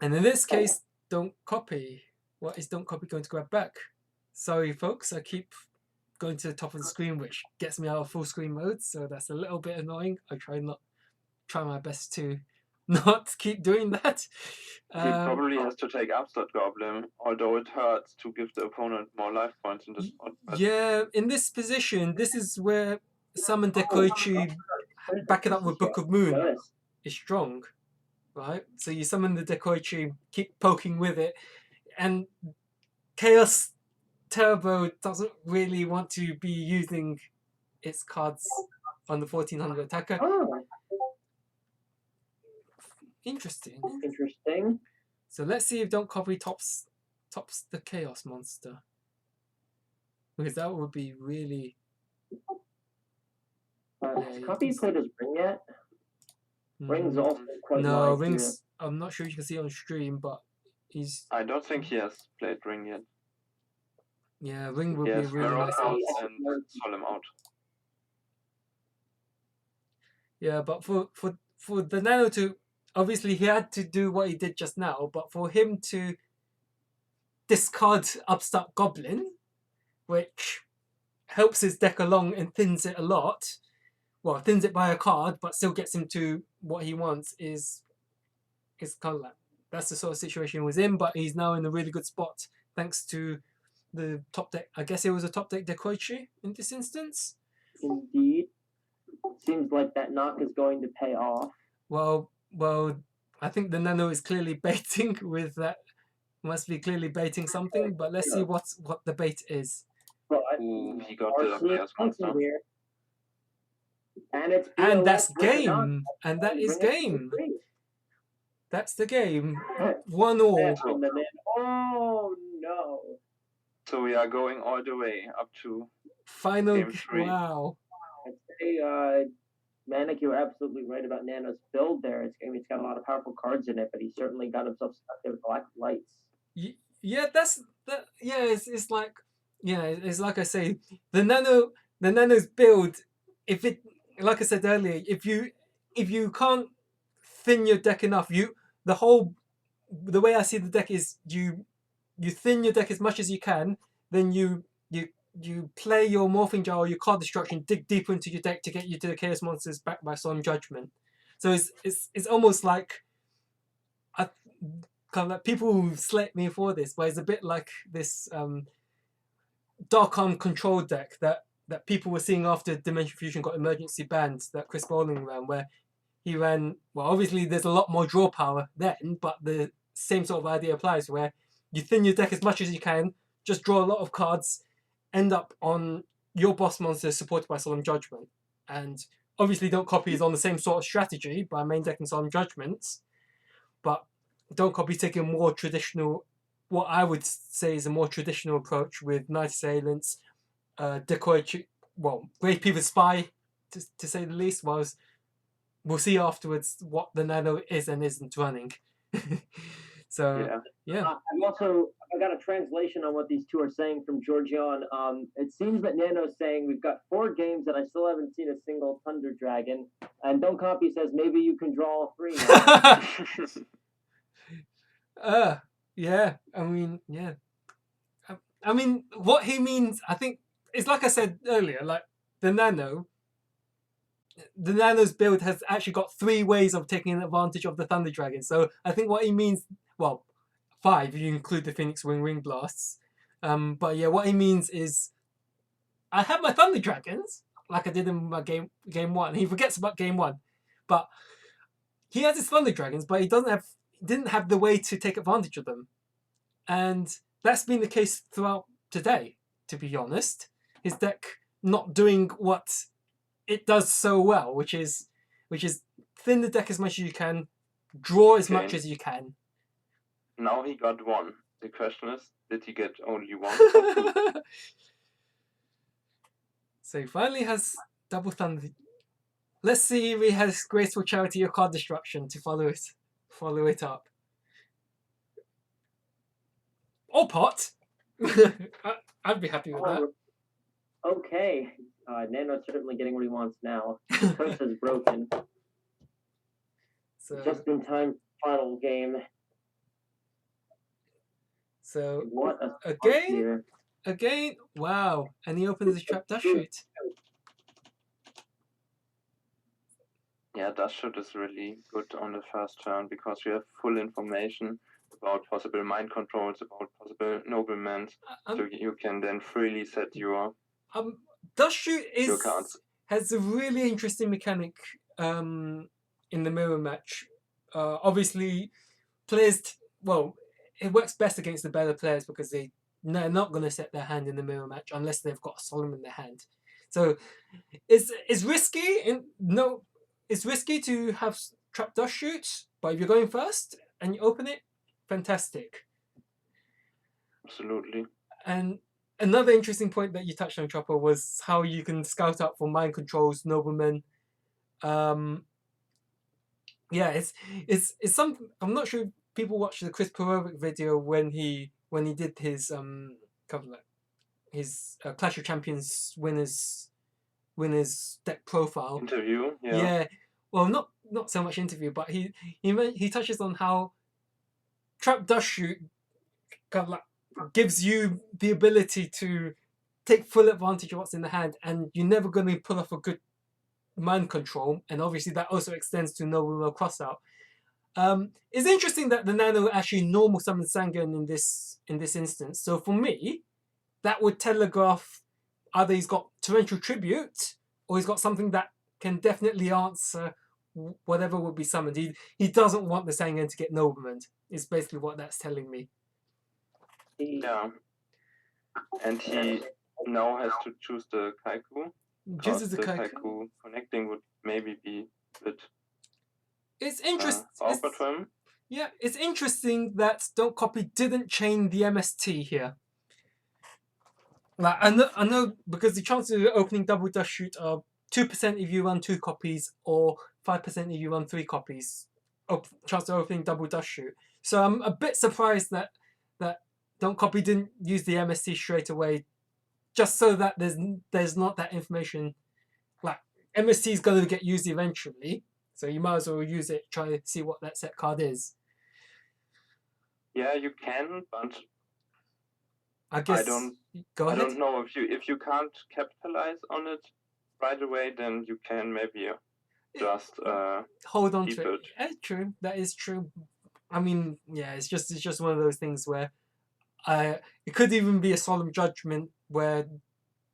And in this case, Don't Copy. What is Don't Copy going to grab back? Sorry, folks, I keep going to the top of the screen, which gets me out of full screen mode, so that's a little bit annoying. I try my best to not keep doing that. He probably has to take Upstart Goblin, although it hurts to give the opponent more life points in the spot. Yeah, in this position, this is where Summon Dekoichi, back it up with Book of Moon, is strong, right? So you summon the Dekoichi, keep poking with it, and Chaos Turbo doesn't really want to be using its cards on the 1400 attacker. Interesting. So let's see if Don't Copy tops the Chaos monster, because that would be really. Has Copy played his Ring yet? Ring's also quite no, Ring's. Here. I'm not sure you can see on stream, but he's. I don't think he has played Ring yet. Yeah, Ring would be really nice. And Solemn out. Yeah, but for the Nano to, obviously he had to do what he did just now, but for him to discard Upstart Goblin, which helps his deck along and thins it a lot, thins it by a card, but still gets him to what he wants is kind of like that's the sort of situation he was in. But he's now in a really good spot thanks to the top deck. I guess it was a top deck Dekoichi in this instance. Indeed. Seems like that knock is going to pay off. Well, I think the Nano is clearly baiting with that. Must be clearly baiting something, but let's see what the bait is. But He got the player's monster. here. And it's And that's BLS with the knock. game. And that is Bring it to game. 3. That's the game. 1-1. From the man. Oh no. So we are going all the way up to Final. Game 3. Wow. I'd say, Manic, you're absolutely right about Nano's build there. It's got a lot of powerful cards in it, but he certainly got himself stuck there with the lack of lights. Yeah, it's like, it's like I say, the Nano's build, if it, like I said earlier, if you can't thin your deck enough, the way I see the deck is you thin your deck as much as you can, then you play your Morphing Jar or your card destruction, dig deeper into your deck to get you to the Chaos Monsters backed by Solemn Judgment. So it's almost like kind of like people slate me for this, but it's a bit like this Dark Arm control deck that people were seeing after Dimension Fusion got emergency banned, that Chris Bowling ran, where he ran, well, obviously there's a lot more draw power then, but the same sort of idea applies, where you thin your deck as much as you can, just draw a lot of cards, end up on your boss monster supported by Solemn Judgment. And obviously Don't Copy is on the same sort of strategy by main decking Solemn Judgments, but Don't Copy taking a more traditional, what I would say is a more traditional approach with Night Assailants, Decoy, Grave Peever's Spy, to say the least, was we'll see afterwards what the Nano is and isn't running. So yeah. I got a translation on what these two are saying from Georgian. It seems that Nano's saying we've got 4 games that I still haven't seen a single Thunder Dragon, and Don't Copy says maybe you can draw 3 now. Yeah. I mean, what he means, I think, is like I said earlier, like the Nano's build has actually got 3 ways of taking advantage of the Thunder Dragon. So I think what he means, 5 if you include the Phoenix Wing Blasts. But yeah, what he means is I have my Thunder Dragons, like I did in my game 1. He forgets about game 1. But he has his Thunder Dragons, but he didn't have the way to take advantage of them. And that's been the case throughout today, to be honest. His deck not doing what it does so well, which is thin the deck as much as you can, draw as much as you can. Now he got 1. The question is, did he get only 1? So he finally has double Thunder. Let's see if he has Graceful Charity or Card Destruction to follow it up. Or Pot. I'd be happy with that. Okay. Nano's certainly getting what he wants now. Curse is broken. So, just in time, final game. So what a again, wow! And he opens his trap Dust Shoot. Yeah, Dust Shoot is really good on the first turn because you have full information about possible mind controls, about possible noblemen, so you can then freely set your Dust Shoot your cards. Has a really interesting mechanic in the mirror match. Obviously, players, it works best against the better players because they're not going to set their hand in the mirror match unless they've got a Solemn in their hand. So it's risky. It's risky to have trap Dust Shoot, but if you're going first and you open it, fantastic. Absolutely. And another interesting point that you touched on, Chopper, was how you can scout out for mind controls, noblemen. Yeah, it's something. I'm not sure if people watched the Chris Perovic video when he did his his Clash of Champions winners deck profile interview. Yeah. Well, not so much interview, but he touches on how trap Dust Shoot gives you the ability to take full advantage of what's in the hand, and you're never going to pull off a good mind control, and obviously that also extends to no remote crossout. It's interesting that the Nano actually normal summons Sangan in this instance. So for me, that would telegraph either he's got torrential tribute or he's got something that can definitely answer whatever would be summoned. He doesn't want the Sangan to get nobleman. Is basically what that's telling me. Yeah. And he now has to choose the Kaiku. Chooses the Kaiku connecting would maybe be a bit it's interesting. Awkward for him. Yeah, it's interesting that Don't Copy didn't chain the MST here. Like I know because the chances of opening double dust shoot are 2% if you run 2 copies or 5% if you run 3 copies. Chance of opening double dust shoot. So I'm a bit surprised that Don't Copy didn't use the MST straight away, just so that there's not that information. Like MST is going to get used eventually, so you might as well use it. Try to see what that set card is. Yeah, you can, but I guess I don't know if you can't capitalize on it right away, then you can maybe just hold on to it. Yeah, true. That is true. I mean, yeah, it's just one of those things where it could even be a solemn judgment where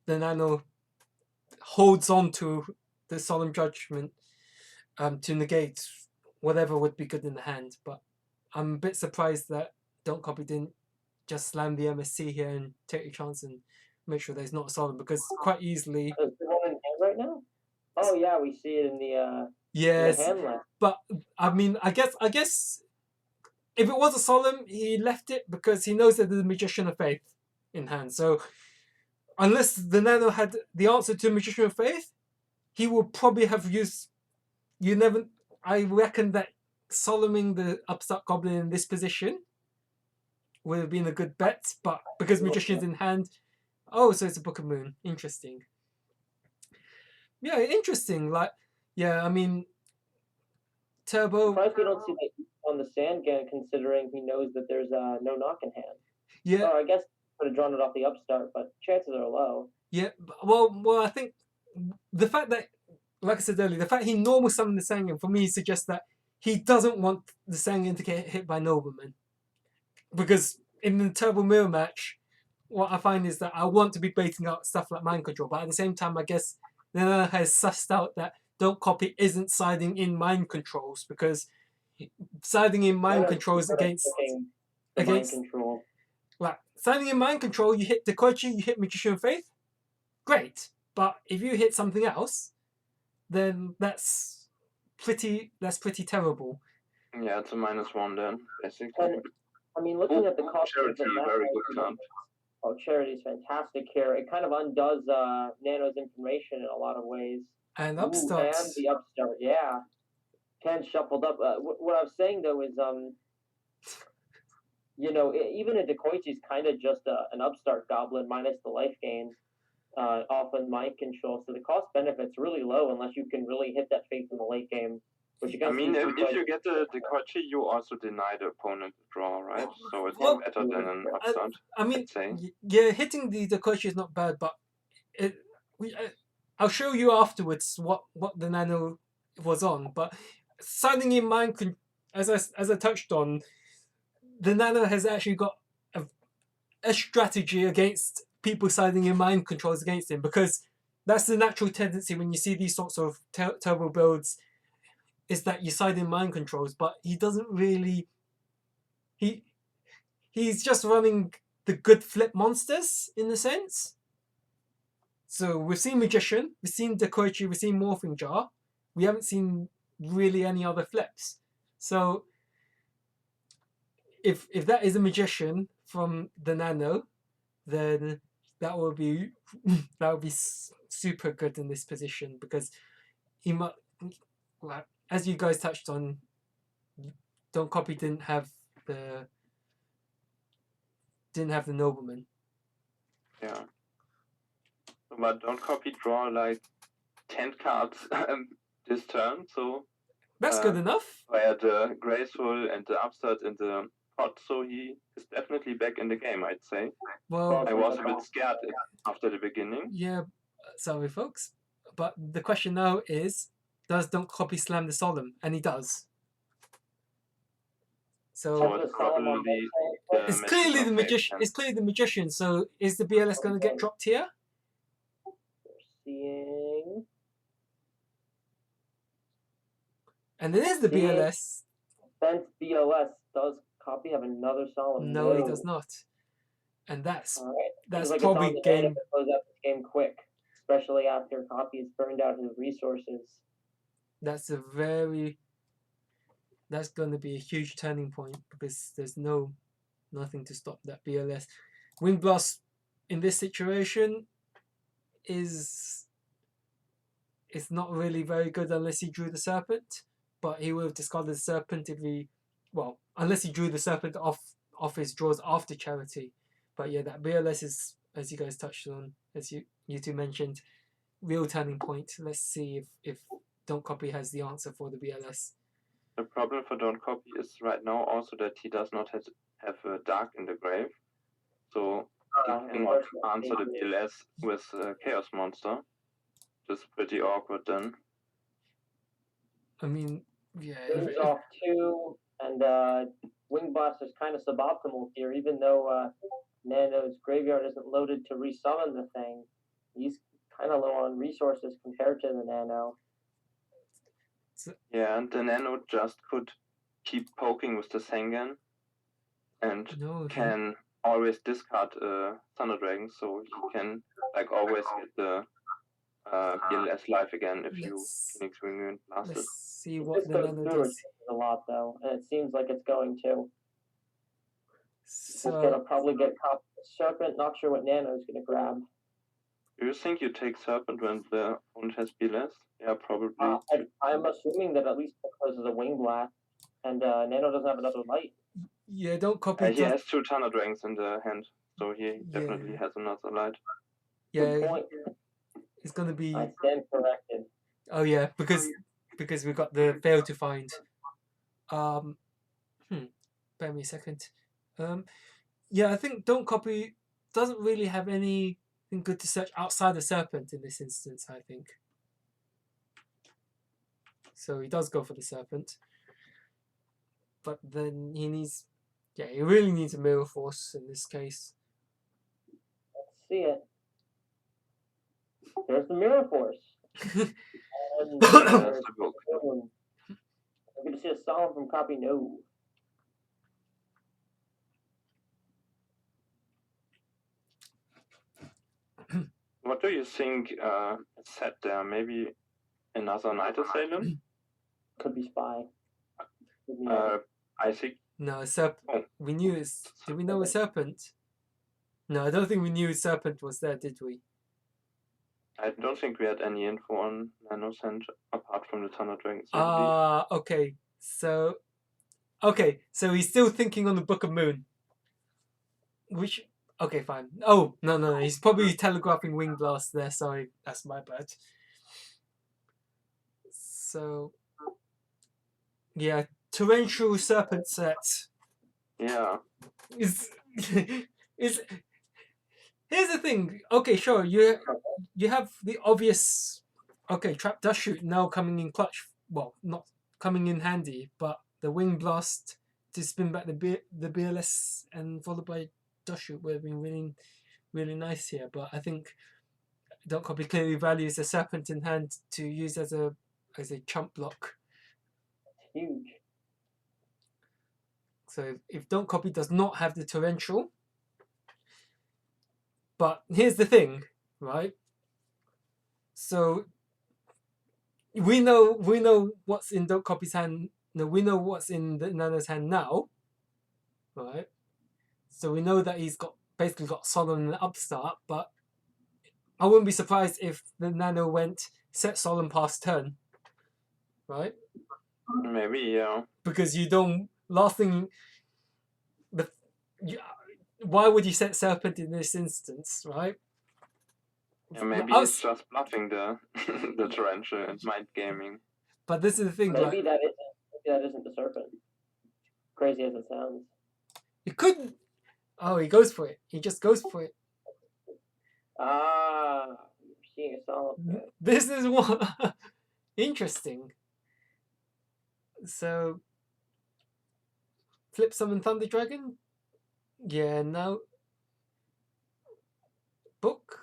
the Nano holds on to the solemn judgment to negate whatever would be good in the hand. But I'm a bit surprised that Don't Copy didn't just slam the MSC here and take a chance and make sure there's not a solemn, because quite easily. Is the one in hand right now? Oh yeah, we see it in the yes, in the hand left. But I mean, I guess if it was a solemn, he left it because he knows that there's a Magician of Faith in hand. So unless the Nano had the answer to Magician of Faith, he would probably have used. I reckon that solemning the upstart goblin in this position would have been a good bet, but because Magician's in hand, so it's a Book of Moon. Interesting. Yeah, interesting. Like, yeah, I mean, Turbo. Surprised we don't see that on the Sangan, considering he knows that there's no knock in hand. Yeah. I guess could have drawn it off the upstart, but chances are low. Yeah. Well, I think the fact that, like I said earlier, the fact he normal summoned the Sangan for me suggests that he doesn't want the Sangan to get hit by Nobleman, because in the Turbo Mirror match, what I find is that I want to be baiting out stuff like mind control, but at the same time, I guess Nana has sussed out that Don't Copy isn't siding in mind controls, because siding in mind controls against mind control. Like siding in mind control, you hit Dekoichi, you hit Magician of Faith, great. But if you hit something else, then that's pretty terrible. Yeah, it's a -1 then, basically. And, I mean, looking at the cost Charity, of the very good card. Oh, Charity's fantastic here. It kind of undoes Nano's information in a lot of ways. And Upstart. And the Upstart, yeah. Ken shuffled up. What I was saying, though, is, even a Dekoichi is kind of just an Upstart Goblin minus the life gain off of mind control. So the cost-benefit's really low unless you can really hit that Faith in the late game. Which I mean, if you get the Dekoichi, you also deny the opponent the draw, right? So it's better than an Upstart. I mean, yeah, hitting the Dekoichi is not bad, but I'll show you afterwards what the Nano was on. But signing in mind, as I touched on, the Nano has actually got a strategy against people siding in mind controls against him, because that's the natural tendency when you see these sorts of turbo builds, is that you side in mind controls, but he doesn't really. He's just running the good flip monsters in a sense. So we've seen Magician, we've seen Dekoichi, we've seen Morphing Jar. We haven't seen really any other flips. So if that is a Magician from the Nano, then that would be super good in this position, because he might, as you guys touched on, Don't Copy didn't have the Nobleman. Yeah. But Don't Copy draw like 10 cards this turn, so that's good enough. Via the Graceful and the Upstart in the pot, so he is definitely back in the game, I'd say. Well, I was a bit scared after the beginning. Yeah, sorry folks. But the question now is, does Don't Copy slam the Solemn? And he does. So So it's probably the it's clearly the magician magician. again. It's clearly the magician. So is the BLS going to get dropped here? We're seeing. And it is the Seeing BLS. Spent BLS. Does Copy have another Solemn? No, he does not. And that's All right. that's Seems like probably it's on the Nano game. to close out this game quick, especially after Copy has burned out his resources. That's going to be a huge turning point because there's nothing to stop that BLS. Wing Blast in this situation is not really very good unless he drew the Serpent, but he would have discarded the Serpent unless he drew the Serpent off his draws after Charity. But yeah, that BLS is, as you guys touched on, as you two mentioned, real turning point. Let's see if Don't Copy has the answer for the BLS. The problem for Don't Copy is right now also that he does not have a Dark in the Grave. So he cannot answer the BLS with Chaos Monster. Which is pretty awkward then. I mean, yeah. Wings off 2, and Wing Blast is kind of suboptimal here, even though Nano's graveyard isn't loaded to resummon the thing. He's kind of low on resources compared to the Nano. Yeah, and the Nano just could keep poking with the Sengen and can always discard Thunder Dragon, so he can always get the BLS live again if you Phoenix Wing and blast it. Let's see what the Nano does. A lot though, and it seems like it's going to. So it's gonna probably get caught. Serpent, not sure what Nano's gonna grab. Do you think you take Serpent when the opponent has BLS? Yeah, probably. I'm assuming that at least because of the Wing Blast, and Nano doesn't have another light. Yeah, Don't Copy. He has 2 Thunder Dragons in the hand, so he definitely has another light. Yeah, good point. It's gonna be. I stand corrected. Oh yeah, because we got the fail to find. Bear me a second. Yeah, I think Don't Copy doesn't really have anything good to search outside the Serpent in this instance, I think. So he does go for the Serpent. But then he really needs a Mirror Force in this case. Let's see it. There's the Mirror Force. And I'm going to see a Solemn from Copy. No. What do you think is set there? Maybe another Night Asylum? Could be Spy. I think. No, Serpent. We knew it's. Did we know a Serpent? No, I don't think we knew a Serpent was there, did we? I don't think we had any info on Nano's hand apart from the Thunder Dragon. Okay. So he's still thinking on the Book of Moon. Which. Okay, fine. Oh, no. He's probably telegraphing Wing Blast there. Sorry, that's my bad. So. Yeah, Torrential Serpent set. Yeah. Is here's the thing. Okay, sure. You have the obvious. Okay, Trap Dust Shoot now coming in clutch. Well, not coming in handy, but the Wing Blast to spin back the BLS and followed by Dust Shoot would have been really, really nice here. But I think Don't Copy clearly values the Serpent in hand to use as a chump block. Huge. So if Don't Copy does not have the Torrential, but here's the thing, right? So we know what's in Don't Copy's hand. No, we know what's in the Nano's hand now, right? So we know that he's basically got Solemn and Upstart, but I wouldn't be surprised if the Nano went set Solemn past turn, right? Maybe, yeah. Because you don't. Last thing. Why would you set Serpent in this instance, right? Yeah, maybe it's just bluffing the Torrential and mind gaming. But this is the thing. Maybe that isn't the Serpent. Crazy as it sounds. It could. Oh, he goes for it. He just goes for it. You're Genius Solid. This is what interesting. So, Flip Summon Thunder Dragon? Yeah, no. Book?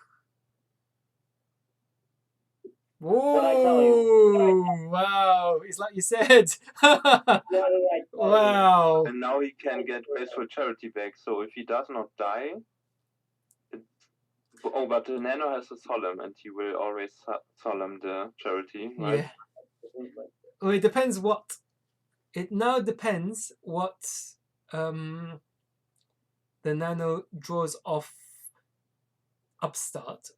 What I tell you? Whoa! Wow! It's like you said. What did I tell you? Wow! And now he can get Graceful Charity back, so if he does not die, but the Nano has a Solemn, and he will always Solemn the Charity, right? Yeah. Well, it depends what. It now depends what the Nano draws off Upstart.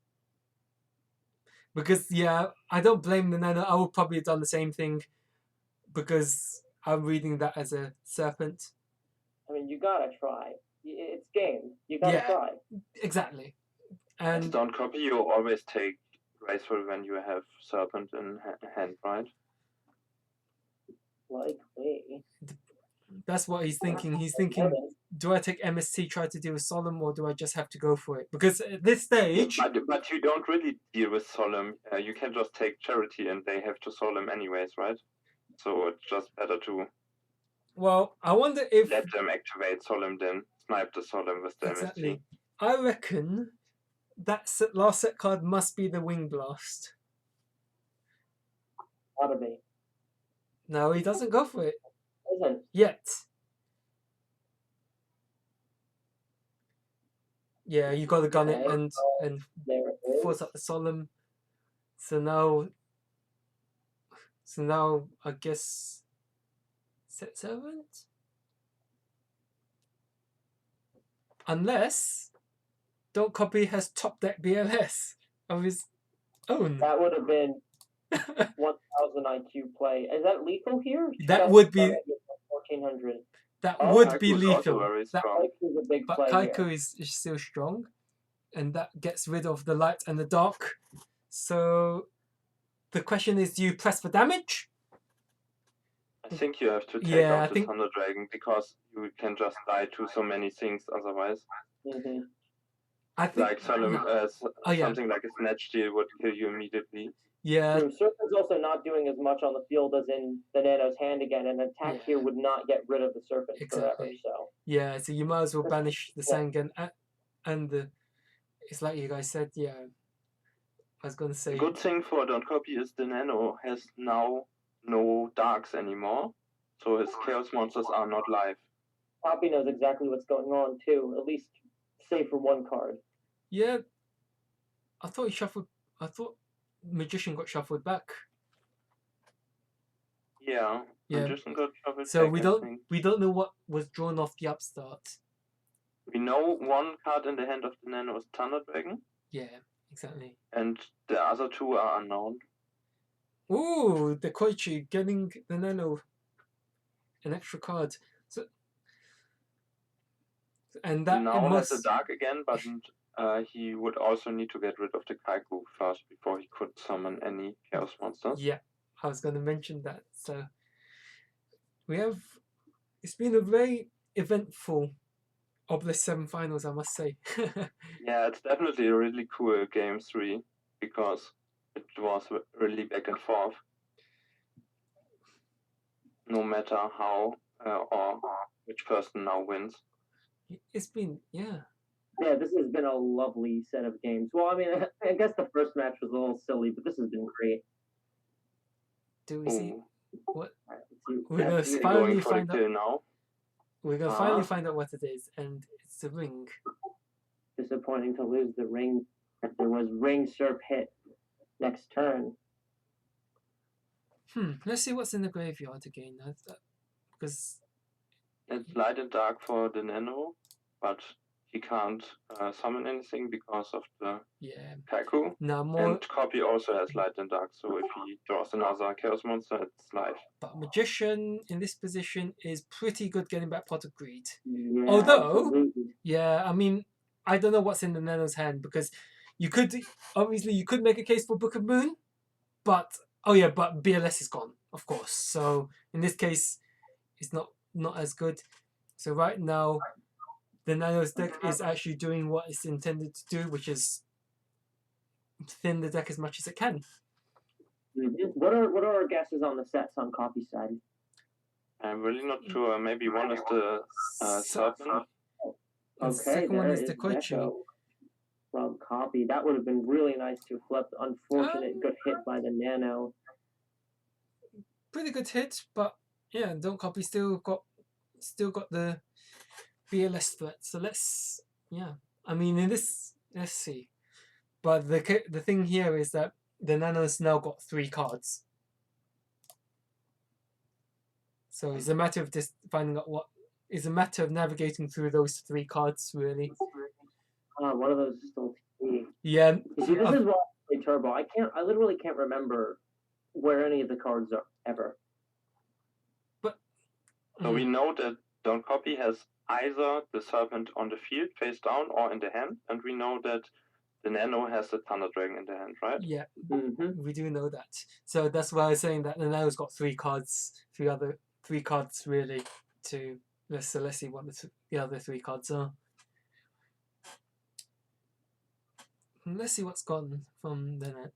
Because yeah, I don't blame the Nano. I would probably have done the same thing because I'm reading that as a serpent. I mean, you gotta try. It's game. You gotta Yeah. try. Exactly. As And Don't Copy, you always take Graceful when you have Serpent in hand, right? Like me. that's what he's thinking. He's thinking, do I take MST, try to deal with Solemn, or do I just have to go for it? Because at this stage... But you don't really deal with Solemn. You can just take Charity and they have to Solemn anyways, right? So it's just better to... Well, I wonder if... let them activate Solemn, then snipe the Solemn with the Exactly. MST. I reckon that last set card must be the Wing Blast. Gotta be. No, he doesn't go for it. Isn't. Yet. Yeah, you got to gun it and force up the Solemn. So now I guess set Servant? Unless Don't Copy has top deck BLS of his own. That would have been 1000 IQ play. Is that lethal here? That would be 1400. That would be Kaiku's lethal. also very That, strong. Kaiku's a big but play Kaiku here. is still strong, and that gets rid of the light and the dark. So the question is, do you press for damage? I think you have to take Yeah, out the Thunder Dragon because you can just die to so many things otherwise. Mm-hmm. I think Like Solemn, something like a Snatch Steal would kill you immediately. Yeah. Serpent's also not doing as much on the field as in the Nano's hand again, and an attack here would not get rid of the Serpent forever. So yeah, so you might as well banish the Sangan and the. It's like you guys said, yeah. I was gonna say. The good thing for Don't Copy is the Nano has now no darks anymore, so his Chaos monsters are not live. Copy knows exactly what's going on too, at least save for one card. Yeah, I thought he shuffled. I thought Magician got shuffled back. Yeah, Magician got shuffled so back. We don't know what was drawn off the Upstart. We know one card in the hand of the Nano is Thunder Dragon. Yeah, exactly. And the other two are unknown. Ooh, the Koichi getting the Nano an extra card. So, and that now has a dark again, but he would also need to get rid of the Kaiku first before he could summon any Chaos monsters. Yeah, I was going to mention that. So it's been a very eventful Obelisk 7 finals, I must say. Yeah, it's definitely a really cool game 3 because it was really back and forth. No matter how or which person now wins. It's been, yeah. Yeah, this has been a lovely set of games. Well, I mean, I guess the first match was a little silly, but this has been great. Do we see what? We're going to finally find out now. We're going to finally find out what it is, and it's the ring. Disappointing to lose the ring. There was ring Serp hit next turn. Let's see what's in the graveyard again. Because it's light and dark for the Nano, but he can't summon anything because of the Kaiku. And Copy also has light and dark, so if he draws another Chaos monster, it's live. But Magician in this position is pretty good getting back Pot of Greed. Yeah, although, absolutely. I mean, I don't know what's in the Nano's hand because you could make a case for Book of Moon, but but BLS is gone, of course. So in this case, it's not as good. So right now, the Nano's deck is actually doing what it's intended to do, which is thin the deck as much as it can. What are our guesses on the sets on copy side? I'm really not sure. Maybe one is the serpent. And the second one is the Koichi. Neko from copy. That would have been really nice to flip. Unfortunate, good hit by the Nano. Pretty good hit, but yeah, Don't Copy still got the BLS threat. So I mean, in this, let's see. But the thing here is that the Nano's now got 3 cards. So it's a matter of just finding out it's a matter of navigating through those 3 cards, really. One of those is still TP. Yeah. You see, this is why I play Turbo. I literally can't remember where any of the cards are ever. But so we know that Don't Copy has either the serpent on the field face down or in the hand, and we know that the Nano has the Thunder Dragon in the hand, right? Yeah, we do know that. So that's why I was saying that the Nano's got 3 cards, 3 cards really. Let's see what the other 3 cards are. Let's see what's gone from the Nano.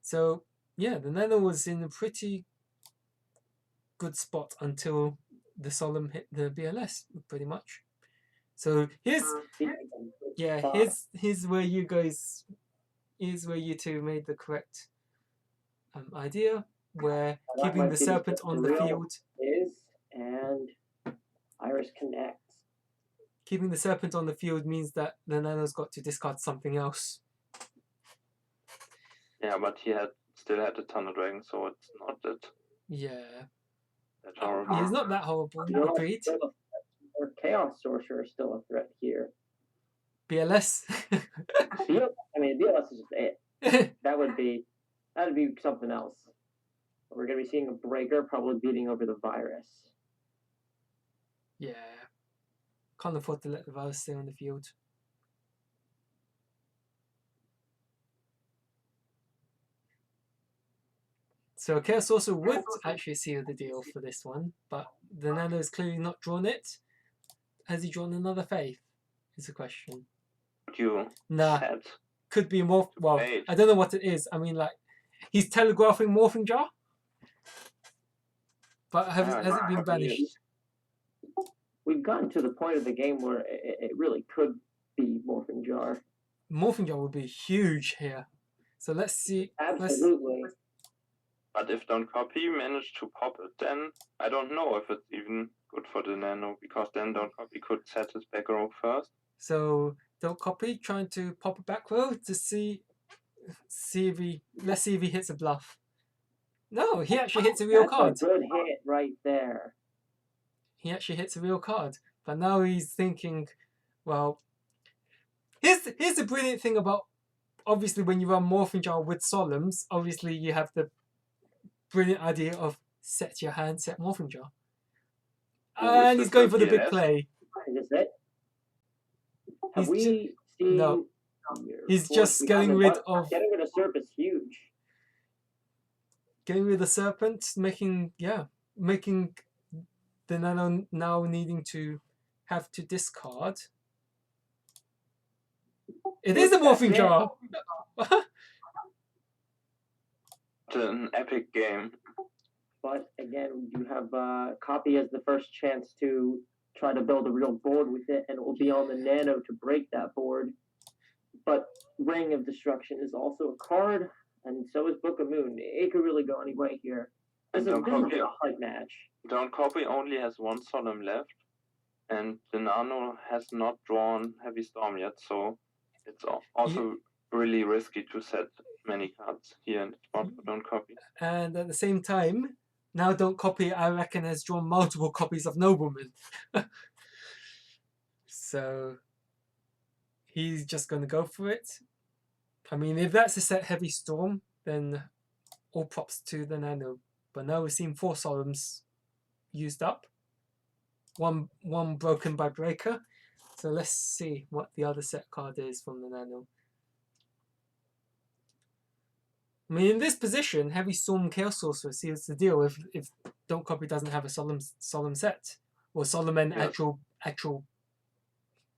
So yeah, the Nano was in a pretty good spot until the Solemn hit the BLS, pretty much. So here's where you guys, here's where you two made the correct idea, where keeping the serpent on the field and Iris connects. Keeping the serpent on the field means that the Nano's got to discard something else. Yeah, but he still had a Thunder Dragon, so it's not that. Yeah. That horrible. He's not that horrible. Agreed. Or Chaos Sorcerer is still a threat here. BLS. BLS is just it. That'd be something else. We're gonna be seeing a breaker, probably beating over the virus. Yeah. Can't afford to let the virus stay on the field. So Chaos Sorcerer would actually seal the deal for this one, but the Nano has clearly not drawn it. Has he drawn another Faith? Is the question. Could be more. Well, I don't know what it is. I mean, like, he's telegraphing Morphing Jar, but has it been banished? We've gotten to the point of the game where it really could be Morphing Jar. Morphing Jar would be huge here. So let's see. Absolutely. But if Don't Copy managed to pop it, then I don't know if it's even good for the Nano, because then Don't Copy could set his back row first. So Don't Copy trying to pop a back row to see if he hits a bluff. No, he actually hits a real card. That's a good hit right there. He actually hits a real card, but now he's thinking, well, here's the brilliant thing about, obviously when you run Morphing Jar with Solemns, obviously you have the brilliant idea of set your hand, set Morphing Jar. And he's going for the big play. Is this it? Have we seen... No. He's just getting rid of... Getting rid of Serp is huge. Getting rid of Serpent, making the Nano now needing to have to discard. It is a Morphing Jar! An epic game. But again, you have Copy as the first chance to try to build a real board with it, and it will be on the Nano to break that board. But Ring of Destruction is also a card, and so is Book of Moon. It could really go any way here. This is a hype match. Don't Copy only has 1 Solemn left, and the Nano has not drawn Heavy Storm yet, so it's also really risky to set many cards here in the spot for Don't Copy. And at the same time, now Don't Copy, I reckon, has drawn multiple copies of Nobleman. So he's just going to go for it. I mean, if that's a set Heavy Storm, then all props to the Nano. But now we've seen 4 Solemns used up. One broken by Breaker. So let's see what the other set card is from the Nano. I mean, in this position, Heavy Storm Chaos Sorcerer seals the deal if Don't Copy doesn't have a solemn set. Or Solemn and actual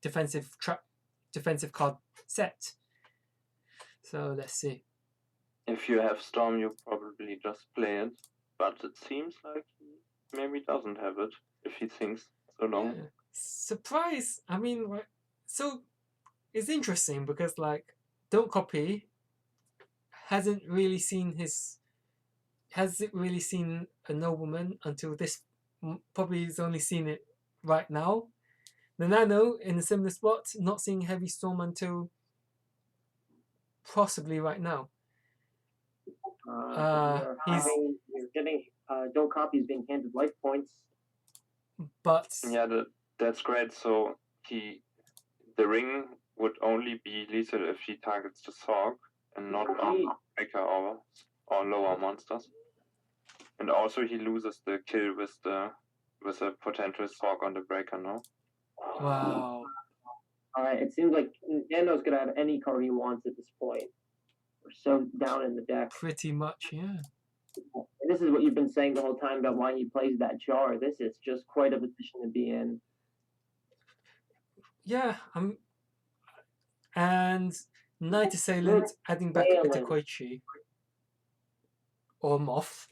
defensive card set. So let's see. If you have Storm, you probably just play it. But it seems like he maybe doesn't have it if he thinks so long. Yeah. Surprise! I mean, like, so it's interesting because like Don't Copy hasn't really seen a nobleman until this. Probably he's only seen it right now. theNano in a similar spot, not seeing Heavy Storm until possibly right now. He's getting Don't Copy is being handed life points. But yeah, that's great. So the ring would only be lethal if he targets the Sorg and not Breaker or lower monsters. And also he loses the kill with a potential Sorg on the Breaker now. Wow. Alright, it seems like Nano's gonna have any card he wants at this point. We're so down in the deck. Pretty much, yeah. And this is what you've been saying the whole time about why he plays that jar. This is just quite a position to be in. Yeah, and Night Assailant adding back a bit of Koichi or Moth.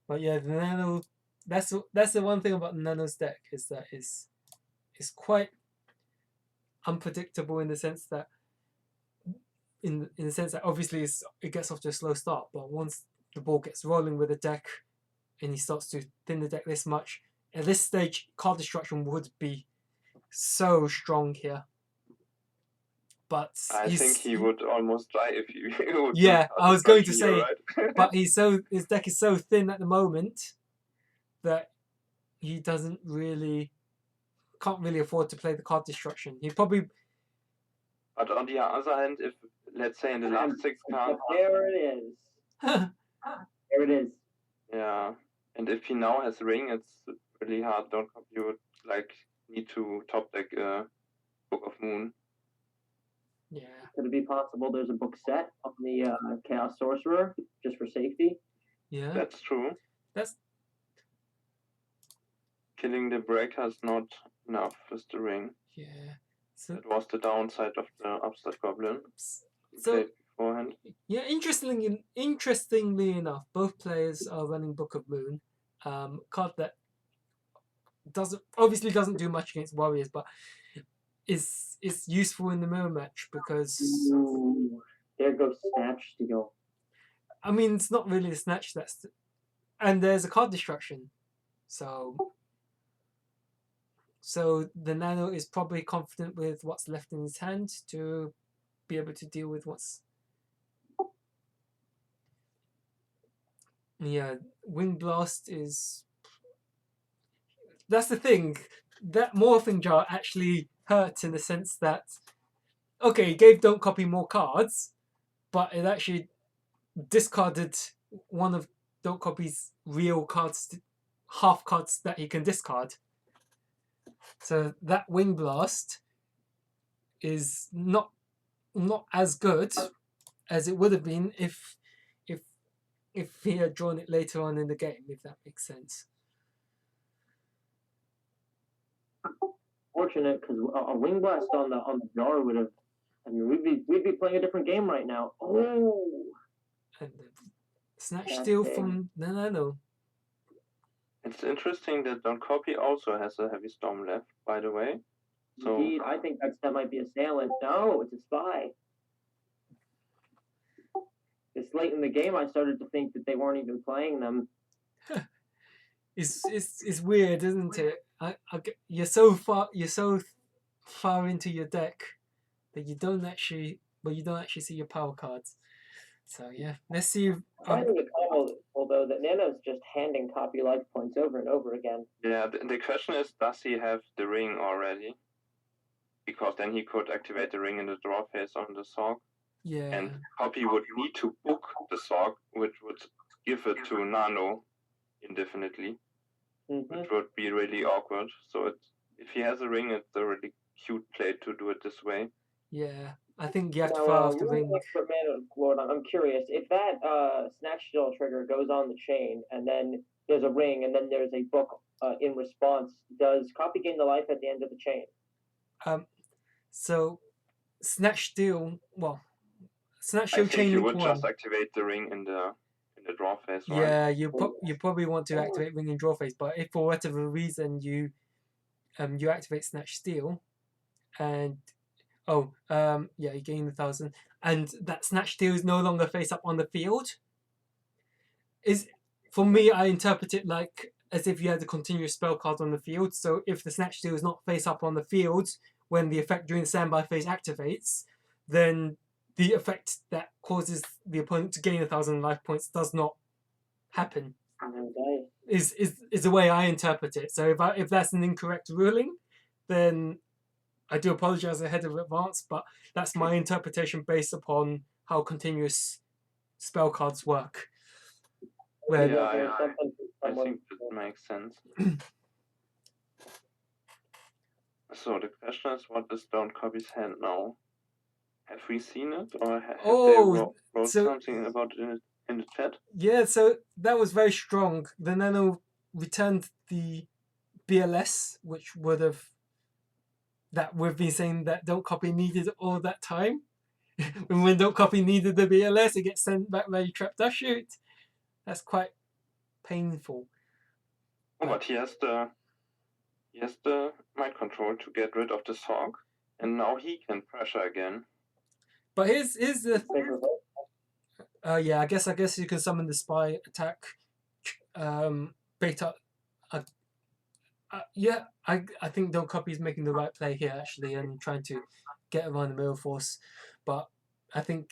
But yeah, the Nano. That's the one thing about the Nano's deck is that it's quite unpredictable in the sense that obviously it gets off to a slow start, but once the ball gets rolling with the deck and he starts to thin the deck this much, at this stage card destruction would be so strong here. But I think he would almost die if he would. Yeah, I was going to say, right? but his deck is so thin at the moment that he can't really afford to play the card destruction. He probably. But on the other hand, if let's say in the last 6 cards, there it is. There it is. Yeah, and if he now has ring, it's really hard. You would need to top deck Book of Moon. Yeah. Could it be possible there's a book set on the Chaos Sorcerer just for safety? Yeah. That's true. That's killing the breaker is not enough with the ring. Yeah. So that was the downside of the Upstart Goblin. So beforehand. Yeah, interestingly enough, both players are running Book of Moon, card that doesn't do much against warriors, but is useful in the mirror match because there goes Snatch Steal. I mean, it's not really a Snatch and there's a card destruction, so theNano is probably confident with what's left in his hand to be able to deal with what's. Yeah, Wind Blast is. That's the thing. That Morphing Jar actually hurts in the sense that, okay, it gave Don't Copy more cards, but it actually discarded one of Don't Copy's real cards, half cards that he can discard. So that Wind Blast is not as good as it would have been if he had drawn it later on in the game, if that makes sense. Fortunate, because a Wing Blast on the jar would have. I mean, we'd be playing a different game right now. Oh. And Snatch Steal from theNano. It's interesting that Don't Copy also has a Heavy Storm left, by the way. So, indeed, I think that might be Assailant. No, it's a Spy. This late in the game, I started to think that they weren't even playing them. It's weird, isn't it? You're so far into your deck that you don't actually see your power cards. So yeah, let's see. Finding it although that Nano's just handing Copy life points over and over again. Yeah, the question is, does he have the ring already? Because then he could activate the ring in the draw phase on the Sorg. Yeah. And Copy would need to book the Sorg, which would give it to Nano indefinitely, which would be really awkward. So if he has a ring, it's a really cute play to do it this way. Yeah, I think you have to fire off the ring. Lord, I'm curious. If that Snatch Steal trigger goes on the chain, and then there's a ring, and then there's a book in response, does Copy gain the life at the end of the chain? So Snatch Steal, well, Snatch I Shield think Chain you Link would 1. just activate the ring in the draw phase, right? Yeah, you probably want to activate Ring and Draw phase, but if for whatever reason you activate Snatch Steal, and yeah, you gain 1,000, and that Snatch Steal is no longer face up on the field. For me, I interpret it like as if you had a continuous spell card on the field. So if the Snatch Steal is not face up on the field when the effect during the standby phase activates, then the effect that causes the opponent to gain 1,000 life points does not happen. Is the way I interpret it. So if that's an incorrect ruling, then I do apologize ahead of advance, but that's my interpretation based upon how continuous spell cards work. I think that makes sense. So the question is, what is Don't Copy's hand now? Have we seen it, or have they wrote something about it in the chat? Yeah, so that was very strong. theNano returned the BLS, which would have that we've been saying that Don't Copy needed all that time. And when Don't Copy needed the BLS, it gets sent back by Trap Dash Shoot. That's quite painful. Oh, but he has the mind control to get rid of the Sorg, and now he can pressure again. But here's the yeah, I guess you can summon the spy attack. Beta. Yeah, I think Don't Copy is making the right play here actually, and trying to get around the Mirror Force. But I think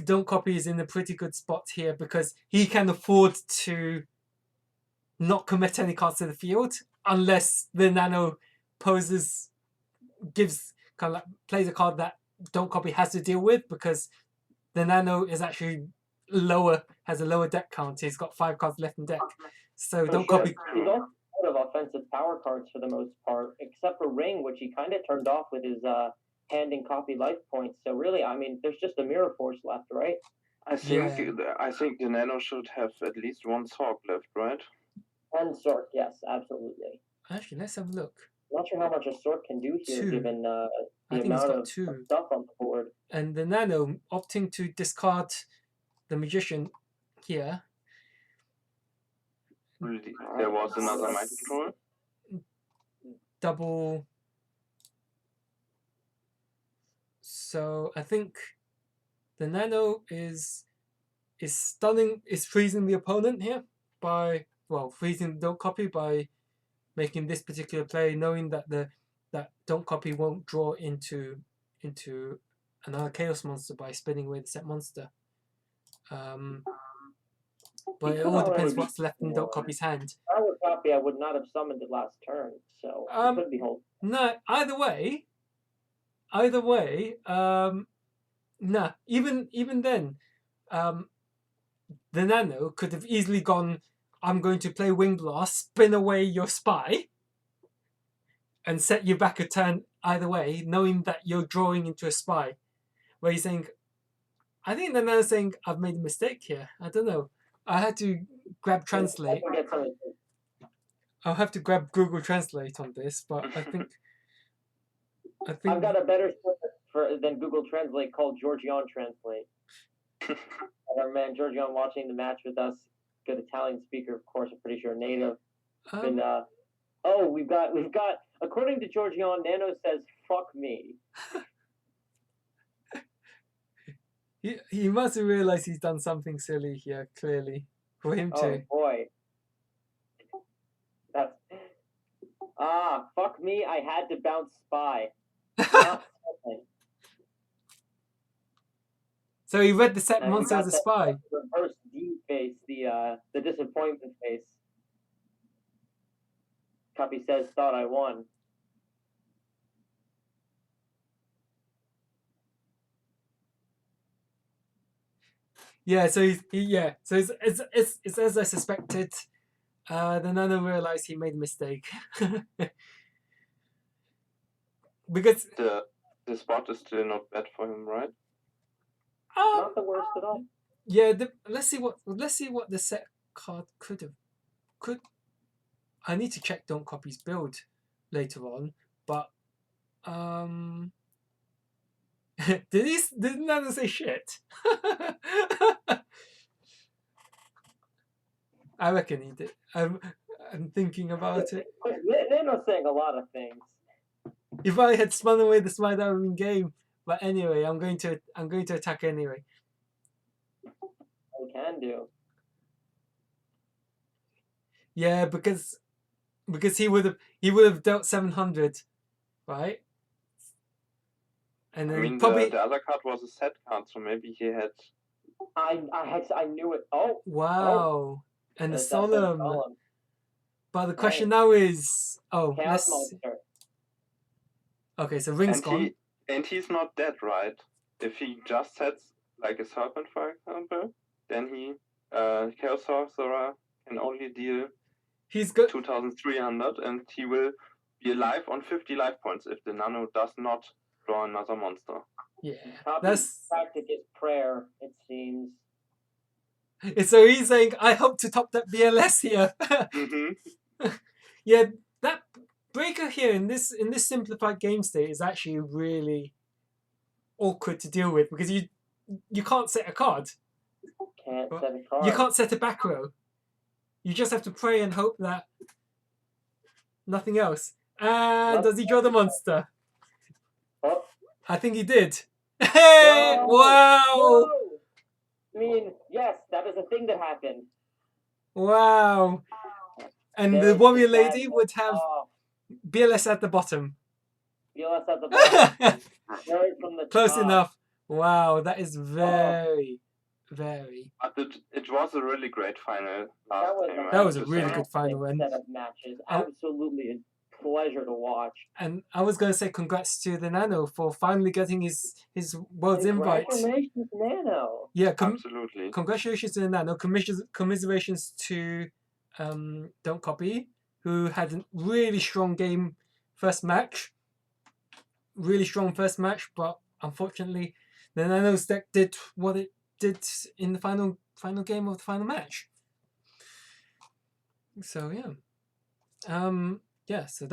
Don't Copy is in a pretty good spot here because he can afford to not commit any cards to the field unless theNano plays a card that Don't Copy has to deal with, because theNano is actually has a lower deck count. He's got 5 cards left in deck. So Don't Copy. He's also out of offensive power cards for the most part, except for Ring, which he kind of turned off with his hand and copy life points. So really, I mean, there's just a Mirror Force left, right? I think theNano should have at least one Sorg left, right? One Sorg, yes, absolutely. Actually, let's have a look. I'm not sure how much a Sorg can do here, 2. Given the amount of 2 stuff on the board. And theNano opting to discard the Magician here. There was another mind control. Double. So I think theNano is freezing the opponent here by freezing Don't Copy by making this particular play, knowing that that Don't Copy won't draw into another Chaos Monster by spinning away the set monster. But it all depends what's left in Don't Copy's hand. If I were Copy, I would not have summoned it last turn, so it could be holding. No, either way, nah. Even then, theNano could have easily gone, I'm going to play Wing Blast, spin away your spy, and set you back a turn either way, knowing that you're drawing into a spy. Where he's saying, I think theNano's saying, I've made a mistake here. I don't know. I had to grab Translate. I'll have to grab Google Translate on this, but I think I've got a better than Google Translate called Georgian Translate. Our man Georgian watching the match with us, good Italian speaker, of course. I'm pretty sure native. And we've got. According to Georgian, Nano says, "Fuck me." He must have realized he's done something silly here. Clearly, for him to. Oh boy. That's. Fuck me. I had to bounce spy. Not something. So he read the set monster as a spy. Reverse D face, the disappointment face. Copy says, thought I won. Yeah, so it's as I suspected. theNano realized he made a mistake. Because the spot is still not bad for him, right? Not the worst at all. Yeah, let's see what the set card could. I need to check Don't Copy's build later on, but Did Nano say shit? I reckon he did. I'm thinking about it. Nano's saying a lot of things. If I had spun away the slide, that would have been game. But anyway, I'm going to attack anyway. We can do. Yeah, because he would have dealt 700, right? And then I mean, probably the other card was a set card, so maybe he had. I knew it. Oh, wow, and the there's that solemn. But the question now is, Chaos Monster. Okay, so Ring's gone. And he's not dead, right? If he just sets like a serpent, for example, then he Chaos Sorcerer can only deal. He's got 2,300, and he will be alive on 50 life points if the Nano does not draw another monster. Yeah, that's tactic is prayer. It seems. So he's saying, I hope to top that BLS here. Yeah, that breaker here in this simplified game state is actually really awkward to deal with because you can't set a card. Can't set a card. You can't set a back row. You just have to pray and hope that nothing else. And does he draw the monster? Oh. I think he did. Hey! No! Wow! No! I mean, yes, that is a thing that happened. Wow! And the warrior lady would have BLS at the bottom. BLS at the bottom. From the Close top. enough. Wow, that is very, very. But it was a really great final last time. That was a really good final end. Set of matches. Absolutely a pleasure to watch. And I was going to say congrats to the Nano for finally getting his world's invite. Congratulations, Nano. Yeah, absolutely. Congratulations to the Nano. Commiserations to Don't Copy, who had a really strong game first match. Really strong first match, but unfortunately, the Nano's deck did what it did in the final game of the final match. So yeah, so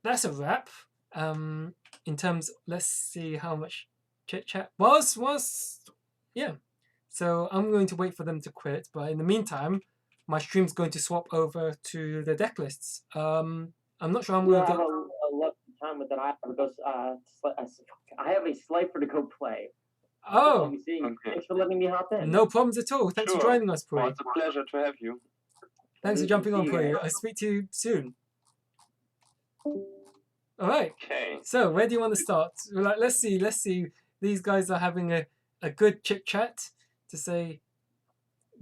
that's a wrap. In terms, let's see how much chit chat was. Yeah. So I'm going to wait for them to quit, but in the meantime, my stream's going to swap over to the deck lists. I'm not sure I'm going to have a lucky time with that. I have a Slifer to go play. Oh, let me see. Okay. Thanks for letting me hop in. No problems at all. Thanks for joining us, Puri. Well, it's a pleasure to have you. Thanks for jumping on, Puri. I'll speak to you soon. All right. Okay. So where do you want to start? Let's see. These guys are having a good chit chat, to say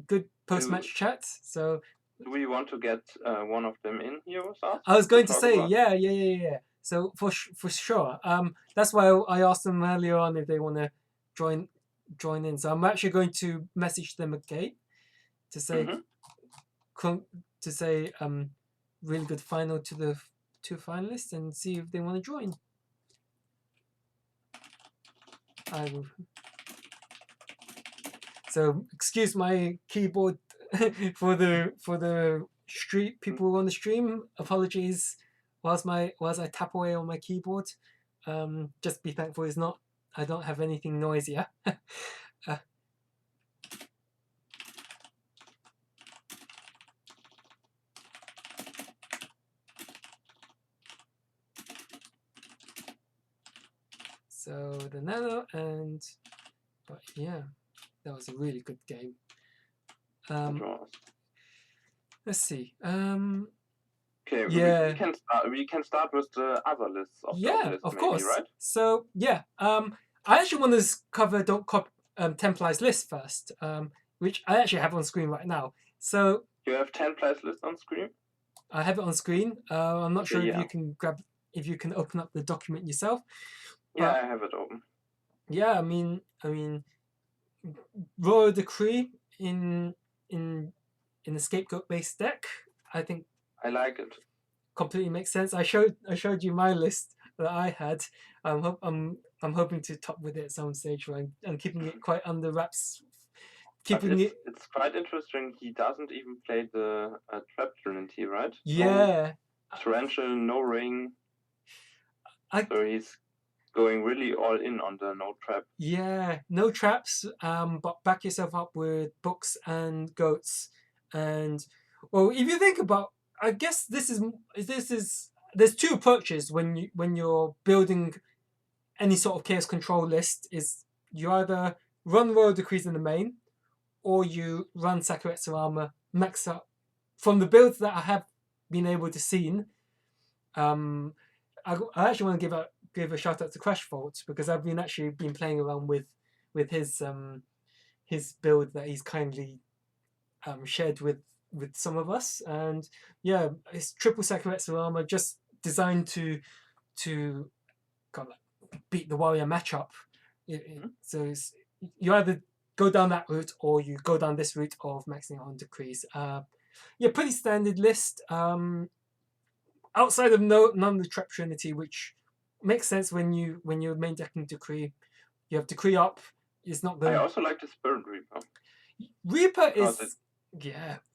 good post match chat. So do we want to get one of them in here with us? I was going to say, yeah. So for sure. That's why I asked them earlier on if they want to join in. So I'm actually going to message them again to say really good final to the two finalists and see if they want to join. So excuse my keyboard for the street people on the stream. Apologies whilst I tap away on my keyboard. Just be thankful I don't have anything noisier. So the Nano but yeah, that was a really good game. Let's see. Okay, yeah. we can start with the other lists of of course. Right? So yeah, I actually want to cover Don't Cop Templari's list first, which I actually have on screen right now. So you have Templari's list on screen? I have it on screen. I'm not sure if you can open up the document yourself. Yeah, I have it open. Yeah, I mean, Royal Decree in a scapegoat based deck, I think I like it. Completely makes sense. I showed you my list that I had. I'm hoping to top with it at some stage. Where I'm keeping it quite under wraps. It's quite interesting. He doesn't even play the Trap Trinity, right? Yeah. No Torrential, no Ring. So he's going really all in on the no trap. Yeah, no traps, but back yourself up with books and goats. And well, if you think about, I guess this is there's two approaches when you're building any sort of chaos control list. Is you either run Royal Decrees in the main, or you run Sakuretsu Armor max up. From the builds that I have been able to see, I actually want to give a shout out to Crash Fault, because I've been playing around with his build that he's kindly shared with some of us, and yeah, it's triple Sakuretsu Armor, just designed to kind of beat the warrior matchup. So you either go down that route or you go down this route of maxing out on decrees. Yeah, pretty standard list. Outside of none of the Trap Trinity, which makes sense when you're main decking decree. You have decree up. It's not I the also like the Spirit Reaper. Reaper Because is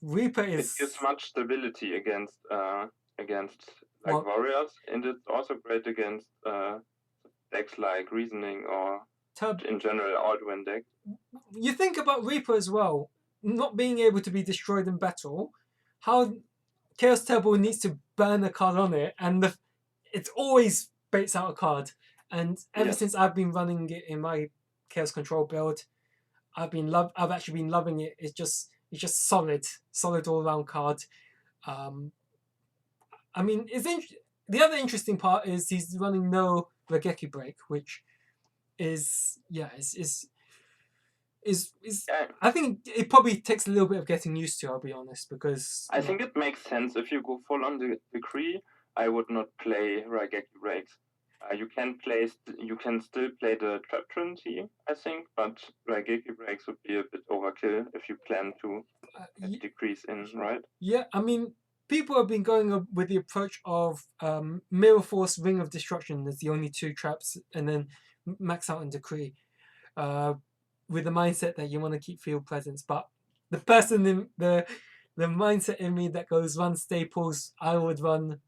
Reaper It is gives much stability against Well- warriors, and it's also great against decks like Reasoning or Tub. in general Aldwin deck. You think about Reaper as well, not being able to be destroyed in battle. How Chaos Turbo needs to burn a card on it, and it always baits out a card. And ever Yes. since I've been running it in my Chaos Control build, I've actually been loving it. It's just solid all round card. I mean, the other interesting part is he's running no Regeki break, which is Yeah, I think it probably takes a little bit of getting used to. I'll be honest, because I think it makes sense if you go full on the decree. I would not play Raigeki breaks. You can still play the Trap Trinity, I think, but Raigeki breaks would be a bit overkill if you plan to decrease in, right? Yeah, I mean, people have been going with the approach of Mirror Force, Ring of Destruction as the only two traps, and then max out and decree, with the mindset that you want to keep field presence. But the person in the mindset in me that goes run staples, I would run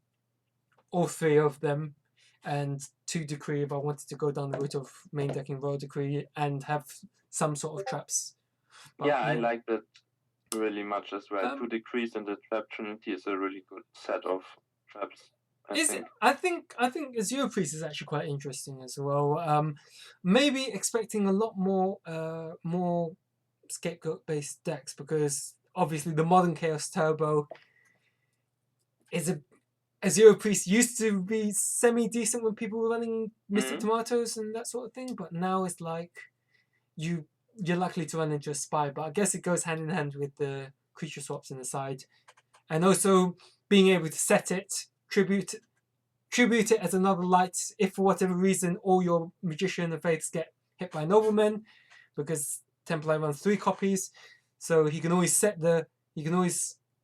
all three of them and 2 decree if I wanted to go down the route of main decking Royal Decree and have some sort of traps. But, Yeah, I like that really much as well. 2 Um, decrees and the Trap Trinity is a really good set of traps. I think Azure Priest is actually quite interesting as well. Maybe expecting a lot more scapegoat based decks, because obviously the modern Chaos Turbo is Azure Priest used to be semi decent when people were running Mystic Tomatoes and that sort of thing, but now it's like you're likely to run into a spy. But I guess it goes hand in hand with the creature swaps in the side, and also being able to set it, tribute it as another light if for whatever reason all your Magician and Faiths get hit by Noblemen, because Templar runs 3 copies, so he can always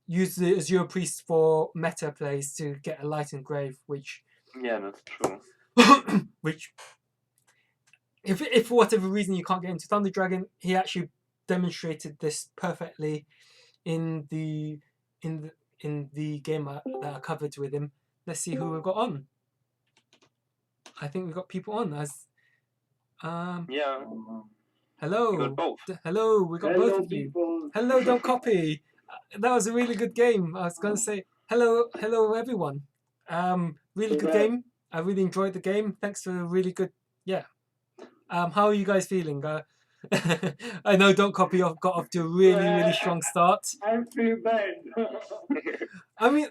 use the Azure Priest for meta plays to get a light engrave, which Yeah, that's true. which if for whatever reason you can't get into Thunder Dragon, he actually demonstrated this perfectly in the game that I covered with him. Let's see who we've got on. I think we've got people on as Yeah, hello. we got both. Hello, we got both of you. people. Hello, don't copy. That was a really good game. I was going to say hello everyone. Really good game. I really enjoyed the game. Thanks for a really good how are you guys feeling? I know Don't Copy got off to a really strong start. I feel bad. I mean,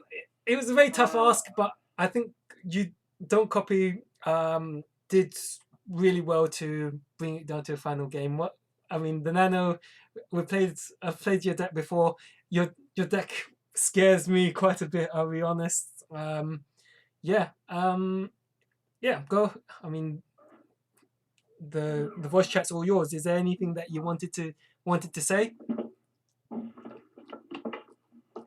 it was a very tough ask, but I think you Don't Copy did really well to bring it down to a final game. theNano, I've played your deck before. Your deck scares me quite a bit, I'll be honest. Go. I mean, the voice chat's all yours. Is there anything that you wanted to say?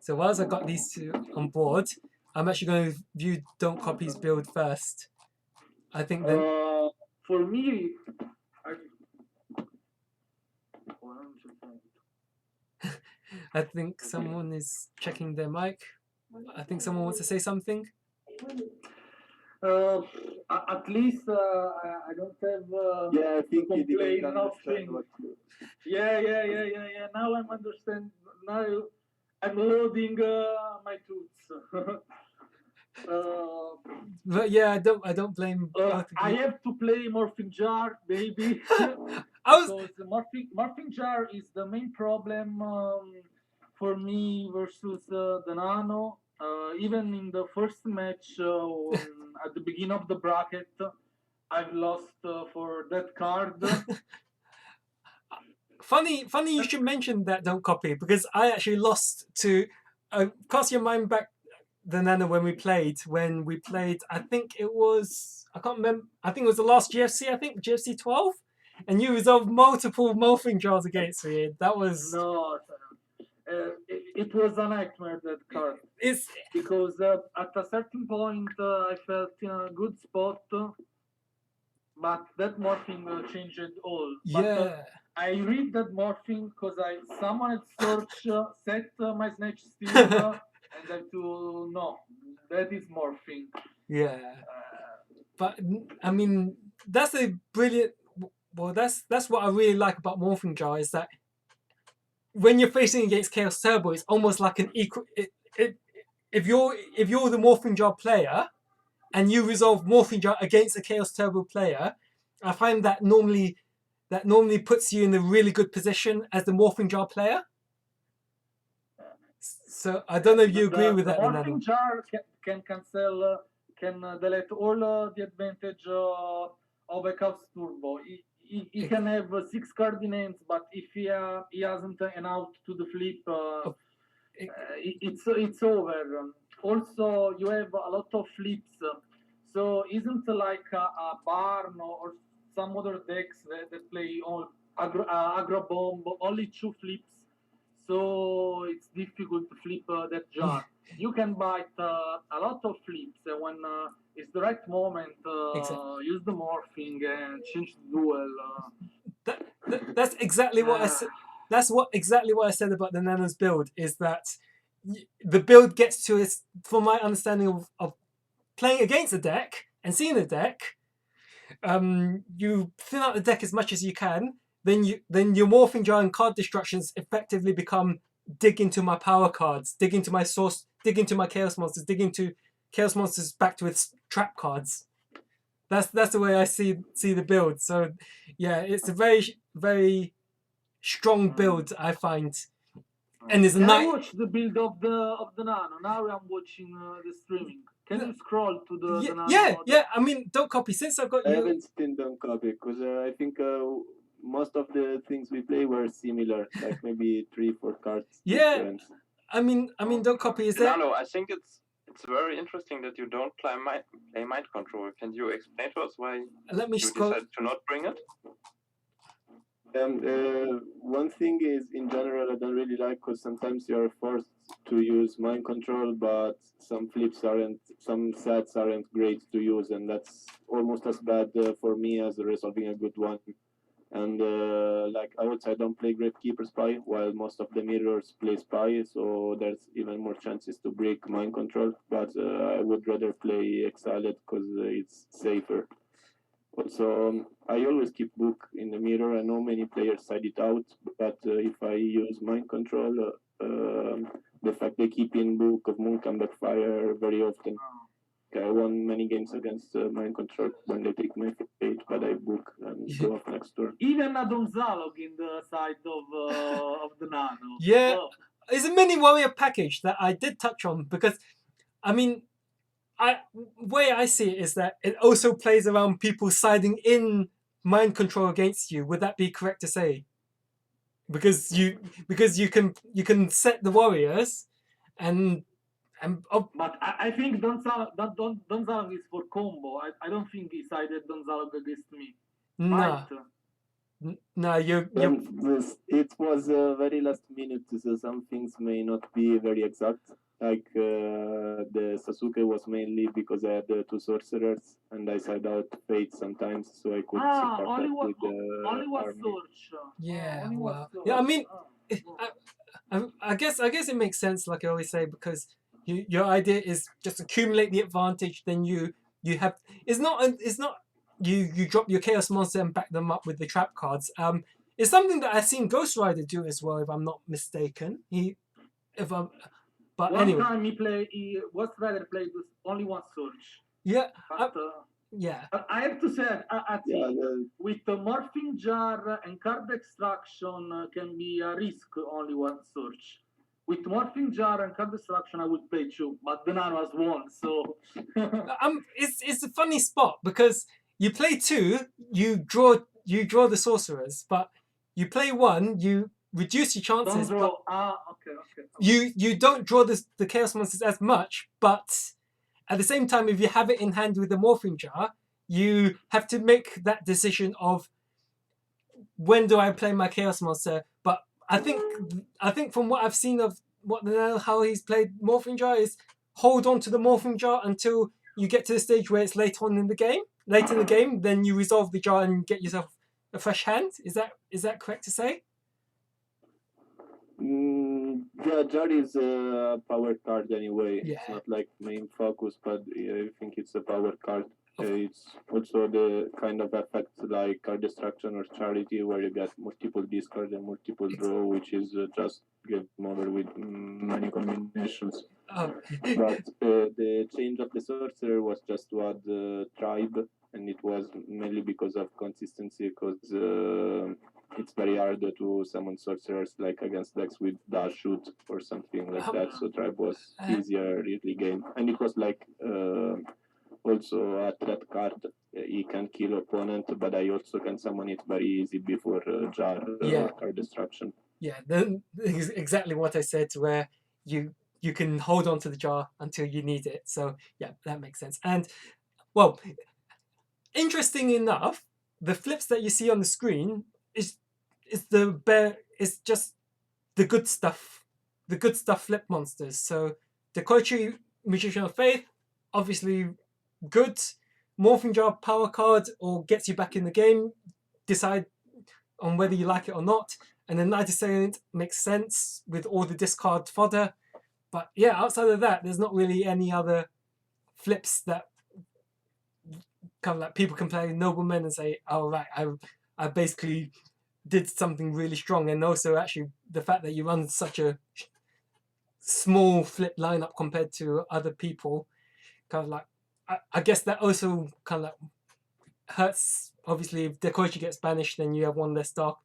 So whilst I got these two on board, I'm actually going to view Don't Copy's build first. I think then For me, I think someone is checking their mic. I think someone wants to say something. At least I don't have Yeah, I think he complain didn't understand nothing. what you. Yeah. Now I'm understand. Now I'm loading my tools. But yeah, I don't blame both of I you. have to play Morphing Jar, baby. I was Because the morphing jar is the main problem for me versus the Nano. Even in the first match at the beginning of the bracket, I've lost for that card. funny you should mention that don't copy because I actually lost to cast your mind back the Nano when we played I think it was I can't remember I think it was the last GFC I think GFC 12 and you resolved multiple morphing jars against me. That was No, it was a nightmare, that card. it's Because at a certain point I felt in a good spot, but that morphing changed it all. But yeah. I read that morphing because someone at search set my snatch steal and I to no, that is morphing. Yeah. But I mean that's a brilliant well that's what I really like about morphing jar is that when you're facing against Chaos Turbo, it's almost like an equal. If you're the Morphing Jar player and you resolve Morphing Jar against a Chaos Turbo player, I find that normally puts you in a really good position as the Morphing Jar player. So I don't know if you agree with that, The Nano. morphing jar can cancel, can delete all the advantage of a Chaos Turbo. He can have 6 cardinals, but if he hasn't an out to the flip, it's over. Also, you have a lot of flips, so isn't like a barn or some other decks that play all aggro bomb only 2 flips, so it's difficult to flip that jar. You can bite a lot of flips when it's the right moment. Exactly. Use the morphing and change the duel. That's exactly what I said. That's exactly what I said about the Nano's build is that the build gets to its, from my understanding of playing against a deck and seeing the deck, you thin out the deck as much as you can. Then your morphing jar and card destructions effectively become dig into my power cards, dig into my source, dig into my chaos monsters, dig into chaos monsters backed with trap cards. That's the way I see the build. So yeah, it's a very strong build I find. And there's a Can I night. watch the build of the Nano? Now I'm watching the streaming. Can you scroll to the Nano? Yeah. I mean, don't copy. Since I've got I you, haven't seen Don't Copy because I think most of the things we play were similar, like maybe 3-4 cards yeah. difference. I mean, don't copy. Is there? Nano, I think it's very interesting that you don't play mind control. Can you explain to us why Let me you scroll. decided to not bring it? One thing is, in general, I don't really like because sometimes you're forced to use mind control, but some sets aren't great to use, and that's almost as bad for me as resolving a good one. And like I would say, I don't play Gravekeeper Spy, while most of the mirrors play Spy, so there's even more chances to break mind control. But I would rather play Exiled because it's safer. Also, I always keep book in the mirror. I know many players side it out, but if I use mind control, the fact they keep in book of Moon can backfire very often. I won many games against mind control when they take my fate, but I book and go off next turn. Even a Donzalog in the side of the Nano. Yeah, it's a mini warrior package that I did touch on because, I mean, way I see it is that it also plays around people siding in mind control against you. Would that be correct to say? Because you can set the warriors, and but I think Donzalog is for combo. I don't think he sided Donzalog against me. no, no, it was very last minute, so some things may not be very exact. Like the Sasuke was mainly because I had 2 sorcerers and I side out fate sometimes, so I could support only that with only one army. search. Yeah, only well, one yeah. I mean, oh. I guess it makes sense, like I always say, because your idea is just accumulate the advantage, then you you have. It's not you drop your Chaos Monster and back them up with the trap cards. It's something that I've seen Ghost Rider do as well, if I'm not mistaken. But One anyway, time Ghost Rider played with only one search. yeah, But, yeah. I have to say, Yeah, with the Morphing Jar and card extraction can be a risk only one search. With Morphing Jar and card extraction, I would play two, but the Nano has one, so. It's a funny spot because you play two, you draw the sorcerers, but you play one, you reduce your Don't chances, draw. but Okay. you don't draw the chaos monsters as much, but at the same time, if you have it in hand with the morphing jar, you have to make that decision of when do I play my chaos monster. But I think from what I've seen of how he's played morphing jar is hold on to the morphing jar until you get to the stage where it's late on in the game. Late in the game, then you resolve the jar and get yourself a fresh hand. Is that correct to say? Yeah, Jar is a power card anyway. Yeah. It's not like main focus, but I think it's a power card. It's also the kind of effect like card destruction or charity, where you get multiple discard and multiple draw, which is just game over with many combinations. Oh. But the change of the sorcerer was just to add tribe, and it was mainly because of consistency, because it's very hard to summon sorcerers like against decks with dash shoot or something like that. So tribe was easier early game, and it was like also a threat card. He can kill opponent, but I also can summon it very easy before jar or card destruction. Yeah, exactly what I said. Where you can hold on to the jar until you need it. So yeah, that makes sense. And well, interesting enough, the flips that you see on the screen is just the good stuff, flip monsters. So the Koichi Magician of Faith, obviously good. Morphing Jar power card or gets you back in the game. Decide on whether you like it or not. And then Night Assailant makes sense with all the discard fodder. But yeah, outside of that, there's not really any other flips that kind of like people can play Noblemen and say, oh right, I basically did something really strong. And also actually the fact that you run such a small flip lineup compared to other people, kind of like I guess that also kind of like hurts. Obviously, if Dekoichi gets banished, then you have one less dark.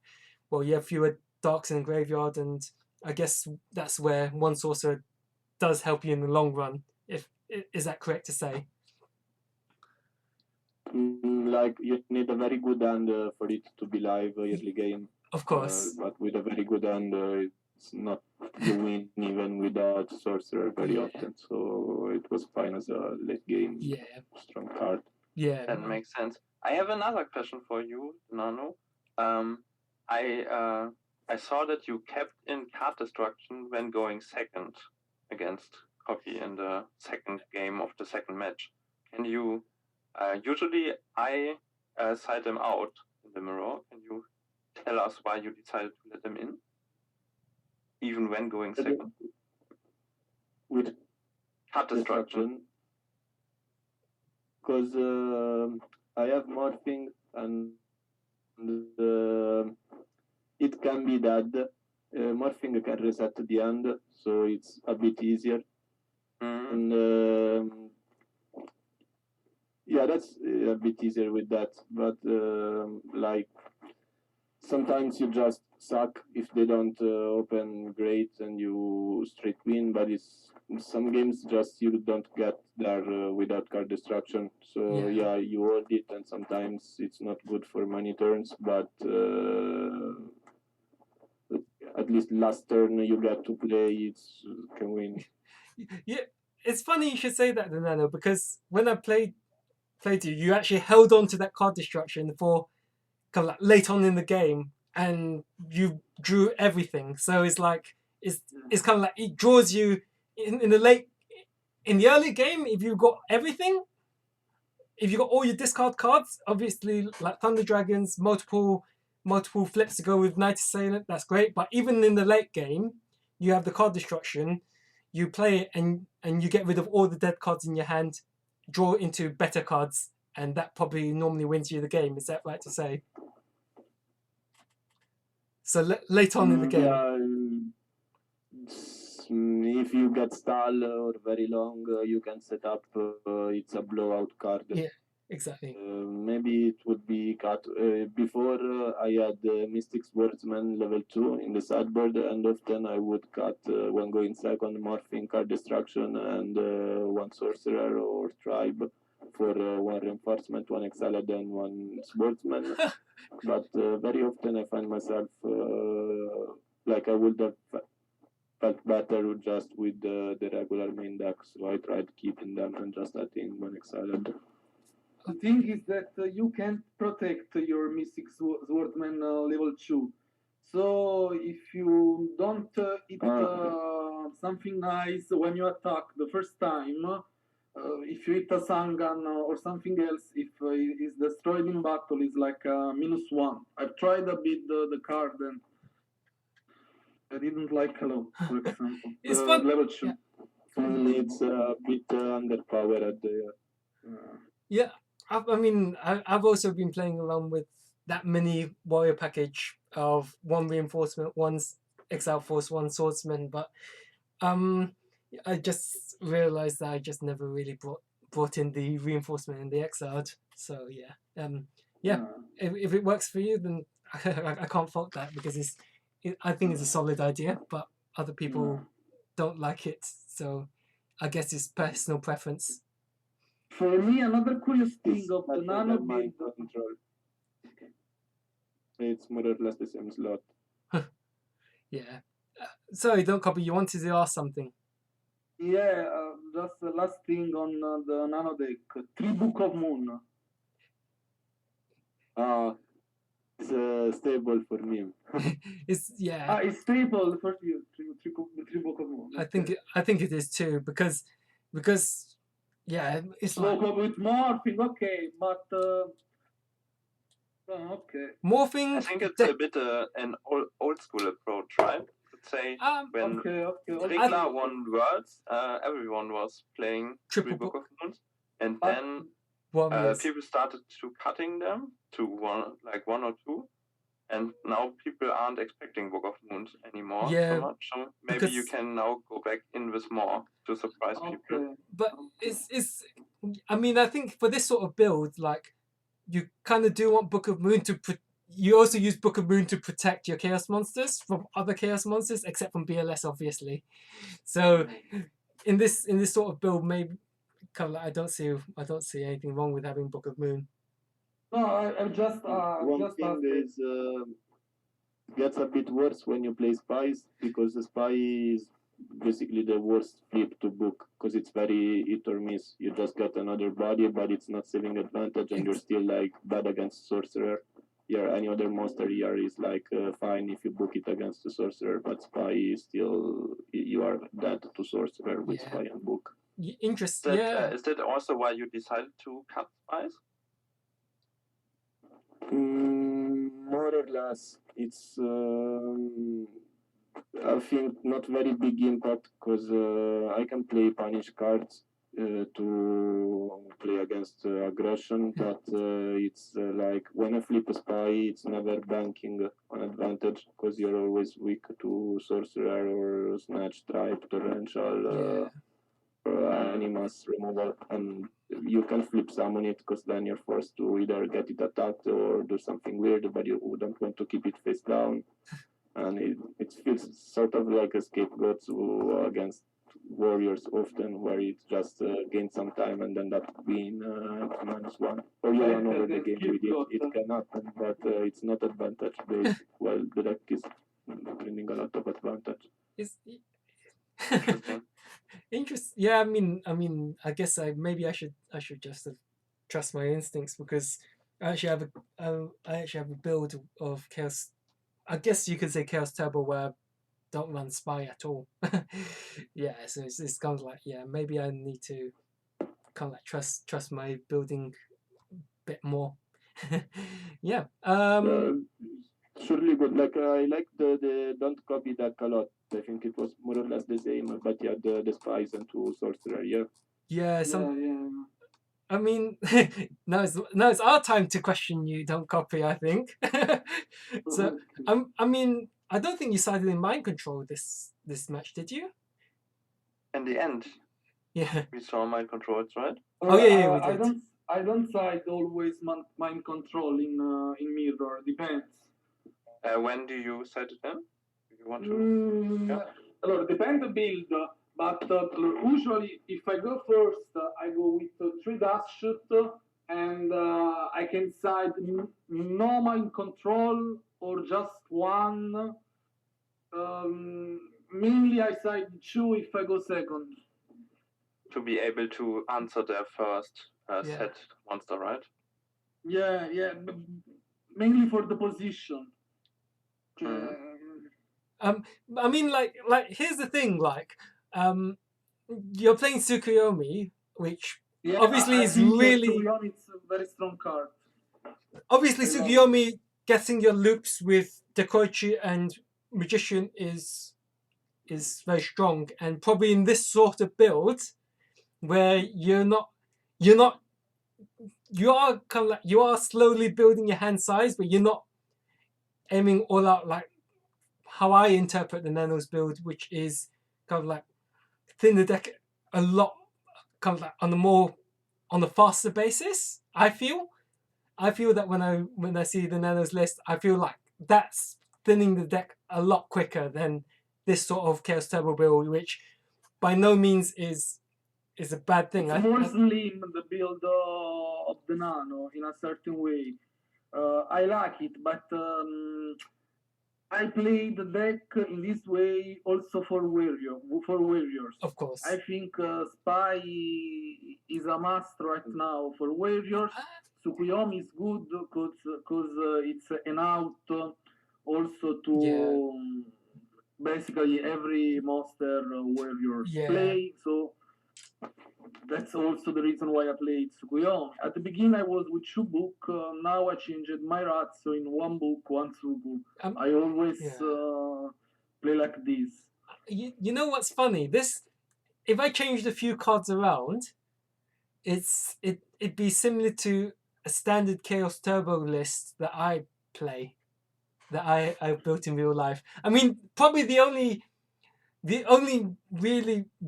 Well, you have fewer darks in the graveyard, and I guess that's where one sorcerer does help you in the long run. Is that correct to say? Like you need a very good hand for it to be live early game. Of course. But with a very good hand, it's not you win even without sorcerer very often. So it was fine as a late game strong card. Yeah, that makes sense. I have another question for you, Nano. I saw that you kept in card destruction when going second against Hockey in the second game of the second match. Can you? Usually, I side them out in the mirror. Can you tell us why you decided to let them in, even when going second? With card destruction. Because I have morphing and it can be that morphing can reset at the end, so it's a bit easier. And yeah, that's a bit easier with that. But like sometimes you just suck if they don't open great and you straight win. But it's some games just you don't get there without card destruction. So yeah, you hold it, and sometimes it's not good for many turns. But at least last turn you get to play, it can win. Yeah, it's funny you should say that, theNano, because when I played you actually held on to that card destruction for kind of like late on in the game, and you drew everything. So it's like it's kind of like it draws you in the early game. If you've got everything, if you got all your discard cards, obviously like Thunder Dragons, multiple flips to go with Night Assailant, that's great. But even in the late game, you have the card destruction. You play it and you get rid of all the dead cards in your hand draw into better cards, and that probably normally wins you the game. Is that right to say? So late on in the game. Yeah, if you get stall or very long, you can set up. It's a blowout card. Yeah, exactly. Maybe it would be cut. Before I had Mystic Swordsman level 2 in the sideboard, and often I would cut when going second morphing card destruction and one sorcerer or tribe for one reinforcement, one exiled, and one swordsman. But very often I find myself like I would have felt better just with the regular main deck, so I tried keeping them and just adding one exiled. The thing is that you can't protect your Mystic Swordman level 2. So if you don't hit something nice when you attack the first time, if you hit a Sangan or something else, if it is destroyed in battle, is like -1. I've tried a bit the card and I didn't like Hello, for example. It's fun. Level 2. Yeah. It's a bit underpowered. Yeah, I've also been playing around with that mini warrior package of one reinforcement, one exile force, one swordsman, but I just realized that I just never really brought in the reinforcement and the exiled. So yeah, if it works for you, then I can't fault that because I think it's a solid idea, but other people don't like it. So I guess it's personal preference. For me, another curious thing of the Nano mind build. control. It's more or less the same slot. Yeah. Sorry, don't copy. You wanted to ask something. Yeah, just the last thing on the Nano deck. 3 Book of Moon. It's stable for me. It's it's stable for you. 3 Book of Moon. I think it is too because yeah, it's like with morphing, okay, but okay. Morphing. I think it's a bit an old school approach, right? Let's say when Regla won Worlds, everyone was playing Triple 3 Book of Moons, and then people started to cutting them to one or two, and now people aren't expecting Book of Moons anymore so much. So maybe you can now go back in with more to surprise people. But it's I think for this sort of build, like you kind of do want Book of Moon to you also use Book of Moon to protect your Chaos Monsters from other Chaos Monsters, except from BLS, obviously. So in this sort of build, maybe kind of like I don't see anything wrong with having Book of Moon. No, I just one thing is gets a bit worse when you play spies, because the spy is basically the worst flip to book because it's very hit or miss. You just get another body, but it's not saving advantage, and you're still like bad against sorcerer. Yeah, any other monster here is like fine if you book it against the sorcerer, but spy is still you are dead to sorcerer with spy and book. Interesting. Is that also why you decided to cut spies? More or less, it's I think not very big impact because I can play punish cards to play against aggression, but it's like when I flip a spy, it's never banking on advantage because you're always weak to sorcerer or snatch, tribe, torrential, animus removal, and you can flip summon it because then you're forced to either get it attacked or do something weird, but you don't want to keep it face down. And it feels sort of like a scapegoat against warriors often, where it just gains some time and then that being -1. Or you run over the game with it. It can happen, but it's not advantage based. Well, the deck is bringing a lot of advantage. Interesting. Yeah, I mean, I guess maybe I should just trust my instincts because I actually have a build of Chaos. I guess you could say Chaos Turbo where I don't run spy at all. Yeah, so it's kind of like maybe I need to kind of like trust my building a bit more. Yeah. Surely good. Like I like the don't copy deck a lot. I think it was more or less the same, but yeah, the spies and two sorcerer. Yeah. Yeah. I mean, now it's our time to question you. Don't copy. I think. So I mean, I don't think you sided in mind control this match, did you? In the end, Yeah. we saw mind controls, right? Oh yeah, we I did. don't side always mind control in mirror. Depends. When do you set it in? If you want to. Allora, depende the build, but usually if I go first, I go with 3 dash shoot, and I can side no mind control or just one. Mainly I side 2 if I go second. To be able to answer their first Yeah. set monster, right? Yeah, mainly for the position. I mean, like here's the thing, like, you're playing Tsukuyomi, which Yeah, obviously I is think really Tsukuyomi it's a very strong card. obviously I love Tsukuyomi getting your loops with Dekoichi and Magician is very strong, and probably in this sort of build where you're not you are kind of like you are slowly building your hand size, but you're not aiming all out like how I interpret the Nanos build, which is kind of like thin the deck a lot, kind of like on a faster basis. I feel that when I see the Nanos list, I feel like that's thinning the deck a lot quicker than this sort of Chaos Turbo build, which by no means is a bad thing. It's more slim the build of the Nano in a certain way. I like it, but I play the deck in this way also for warriors. Of course. I think Spy is a must right now for warriors. Tsukuyomi is good because it's an out also to basically every monster warriors play. So that's also the reason why I played Tsukuyomi. At the beginning, I was with 2 book. Now I changed my ratio in 1 book, 1 Tsuku. I always play like this. You know what's funny? If I changed a few cards around, it'd be similar to a standard Chaos Turbo list that I play, that I built in real life. I mean, probably the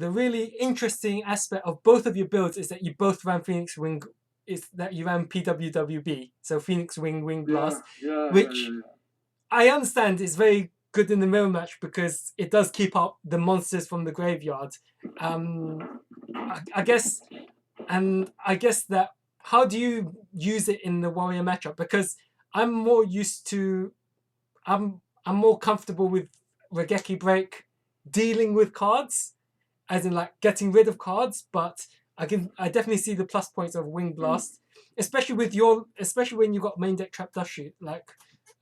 really interesting aspect of both of your builds is that you both ran Phoenix Wing, is that you ran PWWB, so Phoenix Wing Blast, which I understand is very good in the mirror match because it does keep up the monsters from the graveyard. I guess that how do you use it in the warrior matchup? Because I'm more used to, I'm more comfortable with Regeki Break dealing with cards, as in like getting rid of cards. But I definitely see the plus points of Wing Blast, especially when you got main deck Trap Dust Shoot like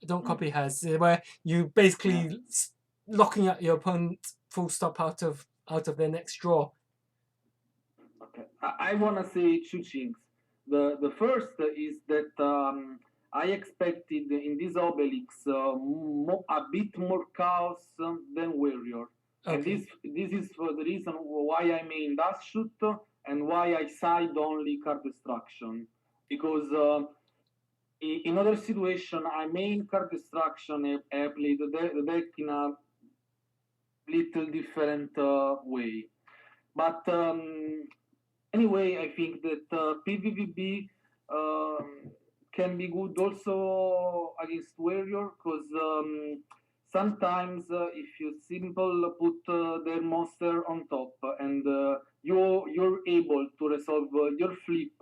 Don't Copy has, where you basically locking out your opponent full stop out of their next draw. Okay, I want to say 2 things. The first is that I expected in this Obelisk a bit more chaos than warrior. Okay. And this is for the reason why I main Dash Shoot and why I side only card destruction. Because in other situation, I main card destruction and I play the deck in a little different way. But anyway, I think that PvVB can be good also against warrior because sometimes if you simple put their monster on top and you're able to resolve your flip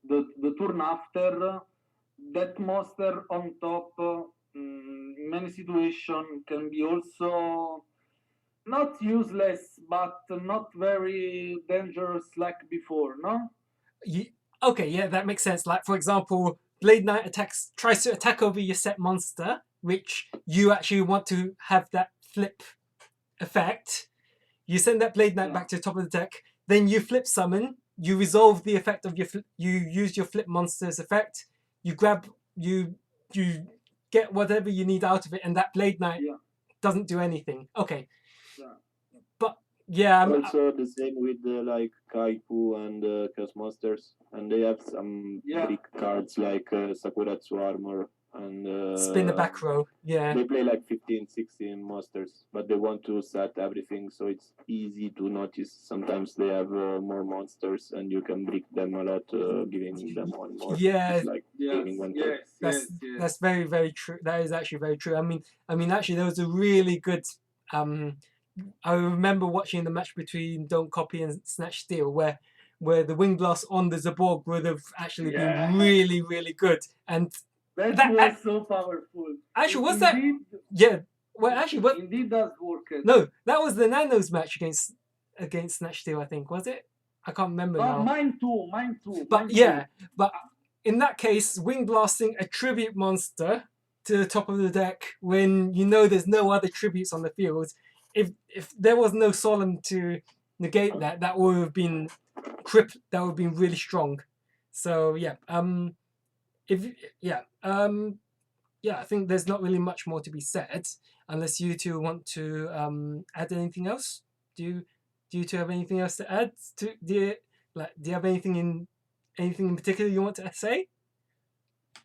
the turn after, that monster on top in many situations can be also not useless, but not very dangerous like before, no? Okay, yeah, that makes sense. Like, for example, Blade Knight tries to attack over your set monster, which you actually want to have that flip effect. You send that Blade Knight back to the top of the deck, then you flip summon, you resolve the effect of you use your flip monster's effect, you get whatever you need out of it, and that Blade Knight doesn't do anything. Okay. But Yeah, Also the same with like Kaiku and Chaos Monsters, and they have some Yeah. big cards like Sakuratsu Armor, and spin the back row. Yeah. they play like 15, 16 monsters, but they want to set everything, so it's easy to notice. Sometimes they have more monsters, and you can break them a lot, giving them one more. Yeah. It's like Yes, gaining one card. That's very, very true. That is actually very true. I mean, actually, there was a really good. I remember watching the match between Don't Copy and Snatch Steel, where the Wing Blast on the Zaborg would have actually been really, really good. And That That- was so powerful. actually, what's that? Indeed, Yeah. Well, actually, what? Indeed does work. No, that was the Nanos match against Snatch Steel. I think, was it? I can't remember now. Mine too. But yeah, but in that case, Wing Blasting a tribute monster to the top of the deck when you know there's no other tributes on the field. If there was no Solemn to negate that, that would have been that would have been really strong. So yeah, I think there's not really much more to be said unless you two want to add anything else. Do you two have anything else to add? Do you have anything in particular you want to say?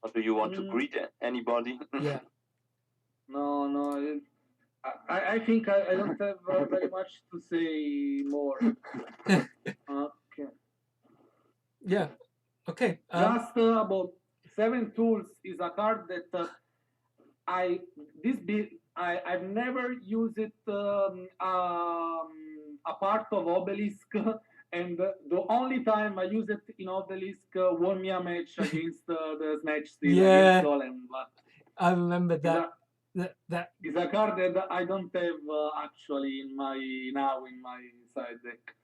Or do you want to greet anybody? Yeah. No. I think I don't have very much to say more. Okay. Yeah. Okay. Just about 7 Tools is a card that I've never used it a part of Obelisk, and the only time I used it in Obelisk won me a match against the Snatch Steel Yeah. against Solemn. But I remember that. that is a card that I don't have actually in my side deck.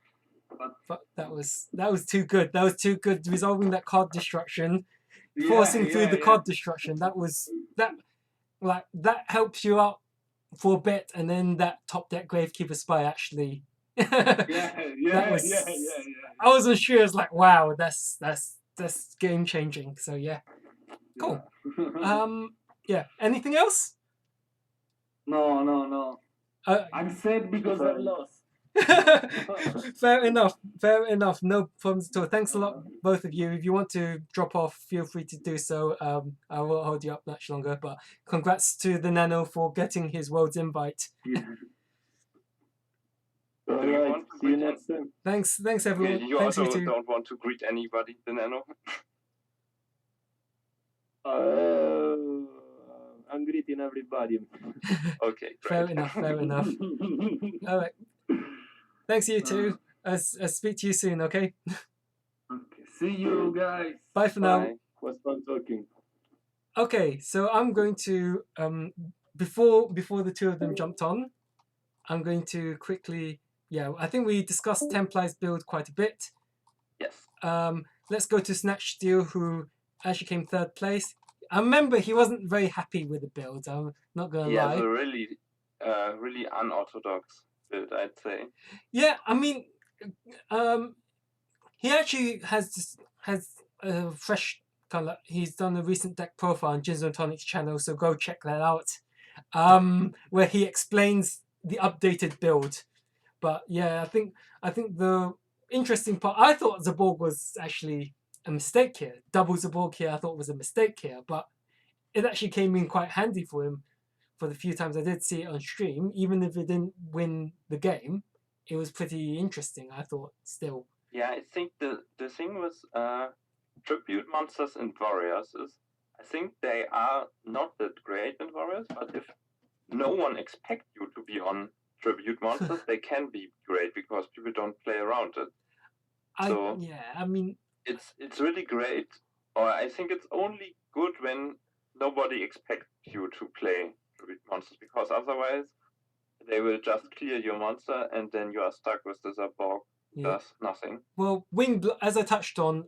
But that was too good. That was too good. Resolving that card destruction, forcing through the card destruction. That helps you out for a bit, and then that top deck Gravekeeper Spy actually. I wasn't sure. I was like, wow, that's game changing. So yeah, cool. Yeah. Anything else? No. I'm sad because I've lost. Fair enough. No problems at all. Thanks a lot, both of you. If you want to drop off, feel free to do so. I won't hold you up much longer. But congrats to theNano for getting his world's invite. All right. See you next time. Thanks everyone. Okay, you Thanks also you too. don't want to greet anybody, theNano? I'm greeting everybody. Okay, great. Fair enough. All right. Thanks you too. I'll speak to you soon. Okay. Okay. See you guys. Bye for now. Bye. Was fun talking. Okay, so I'm going to before the two of them jumped on, I'm going to quickly. Yeah, I think we discussed Templars build quite a bit. Yes. Let's go to Snatch Steel, who actually came third place. I remember he wasn't very happy with the build. I'm not gonna He lie. has a really unorthodox build, I'd say. Yeah, I mean, he actually has a fresh color. He's done a recent deck profile on Jinzo Tonic's channel, so go check that out. Where he explains the updated build. But yeah, I think the interesting part. I thought Zaborg was actually a mistake here. Double Zaborg here, I thought was a mistake here, but it actually came in quite handy for him. For the few times I did see it on stream, even if it didn't win the game, it was pretty interesting. I thought still. Yeah, I think the thing with tribute monsters and warriors is, I think they are not that great in warriors, but if no one expects you to be on tribute monsters, they can be great because people don't play around it. I mean, it's really great, or I think it's only good when nobody expects you to play tribute monsters, because otherwise they will just clear your monster and then you are stuck with the Zaborg. Does nothing. Well, as I touched on,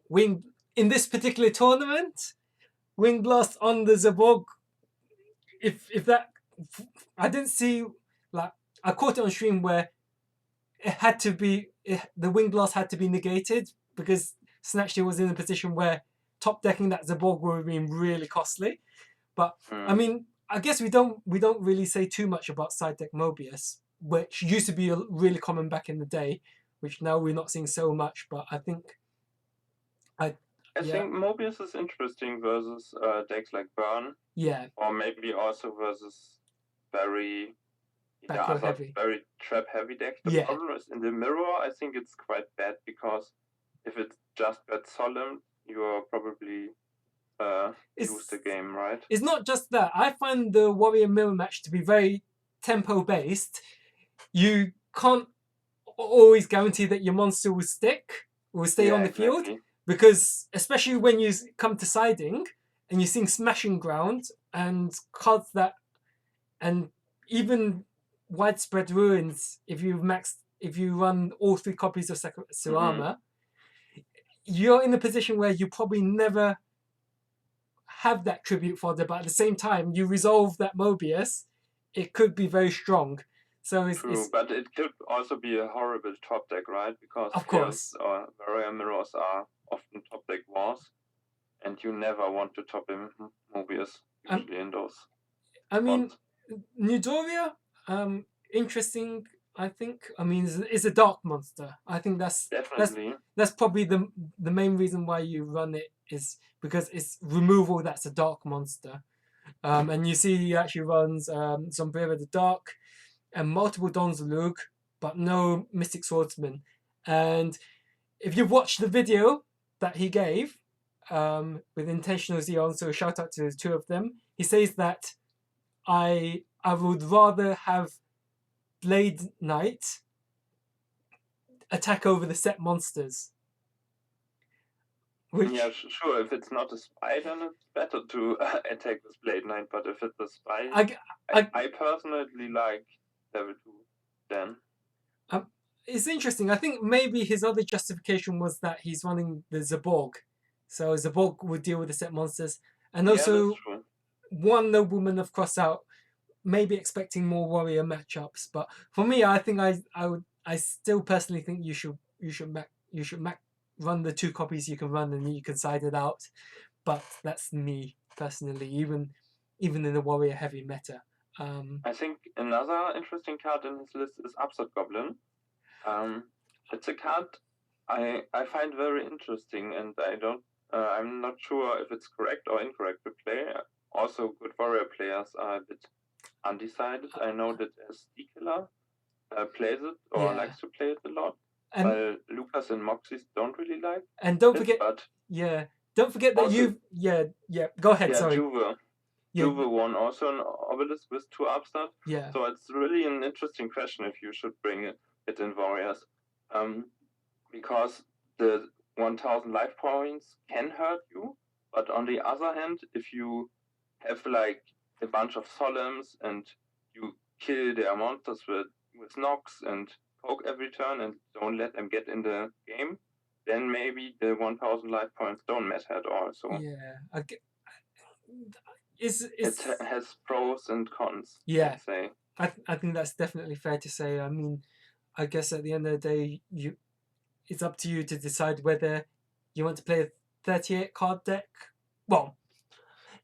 in this particular tournament, Wing Blast on the Zaborg. If that, I didn't see, like, I caught it on stream where it had to be, the Wing Blast had to be negated because Snatch Steel was in a position where top decking that Zaborg would have been really costly. But I mean, I guess we don't really say too much about side deck Mobius. which used to be really common back in the day, which now we're not seeing so much. But I think I think Mobius is interesting versus decks like Burn, or maybe also versus very very trap heavy decks. The problem is in the mirror. I think it's quite bad because if it's just bad solemn, you're probably lose the game, right? It's not just that. I find the Warrior Mirror match to be very tempo based. You can't always guarantee that your monster will stay on the field, because especially when you come to siding and you're seeing Smashing Ground and cards that, and even Widespread Ruins, if you run all 3 copies of Surama, you're in a position where you probably never have that tribute fodder, but at the same time you resolve that Mobius, it could be very strong. So True, but it could also be a horrible top deck, right? Because of course, Warrior Mirrors are often top deck wars, and you never want to top him Mobius usually in those. I mean, Nudoria, interesting. I think. I mean, it's a dark monster. I think that's probably the main reason why you run it, is because it's removal. That's a dark monster, and you see he actually runs Sombrero the Dark and multiple Donzalug, but no Mystic Swordsman. And if you've watched the video that he gave with Intentional Xeon, so a shout out to the 2 of them, he says that I would rather have Blade Knight attack over the set monsters. Yeah, sure. If it's not a spy, then it's better to attack with Blade Knight. But if it's a spy, I personally like Level 2 then. It's interesting. I think maybe his other justification was that he's running the Zaborg. So Zaborg would deal with the set monsters. And also, one nobleman of Crossout, maybe expecting more warrior matchups. But for me, I think I still personally think you should run the 2 copies you can run, and you can side it out. But that's me personally, even in the warrior heavy meta. I think another interesting card in his list is Upstart Goblin. It's a card I find very interesting, and I'm not sure if it's correct or incorrect to play. Also, good warrior players are a bit undecided. I know that Killer plays it or likes to play it a lot, while Lucas and Moxies don't really like. And don't forget, don't forget that you go ahead. Sorry. Juve won also an Obelisk with 2 Upstart. Yeah. So it's really an interesting question if you should bring it in Warriors. Because the 1000 life points can hurt you, but on the other hand, if you have like a bunch of Solemns and you kill their monsters with knocks and poke every turn and don't let them get in the game, then maybe the 1000 life points don't matter at all. So it has pros and cons. Yeah, I'd say. I think that's definitely fair to say. I mean, I guess at the end of the day, it's up to you to decide whether you want to play a 38 card deck. Well,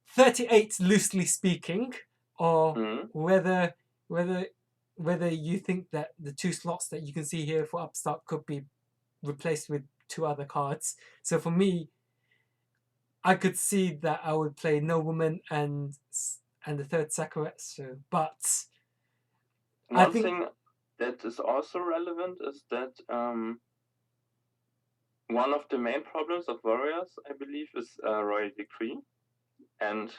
38 loosely speaking, or whether you think that the 2 slots that you can see here for Upstart could be replaced with 2 other cards. So for me, I could see that I would play Nobleman and the 3rd Sakuretsu, but one thing that is also relevant is that one of the main problems of Warriors, I believe, is Royal Decree, and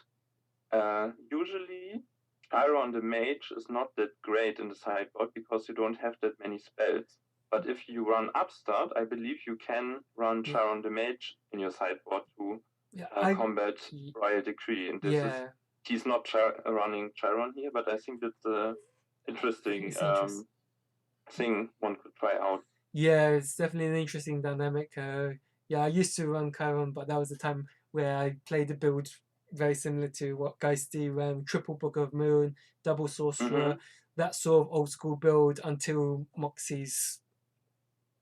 usually Chiron the Mage is not that great in the sideboard because you don't have that many spells. But if you run Upstart, I believe you can run Chiron the Mage in your sideboard to combat Royal Decree. And this is he's not running Chiron here, but I think that's an interesting thing one could try out. Yeah, it's definitely an interesting dynamic. I used to run Chiron, but that was the time where I played a build very similar to what Geisty ran: triple Book of Moon, double Sorcerer, that sort of old school build, until Moxie's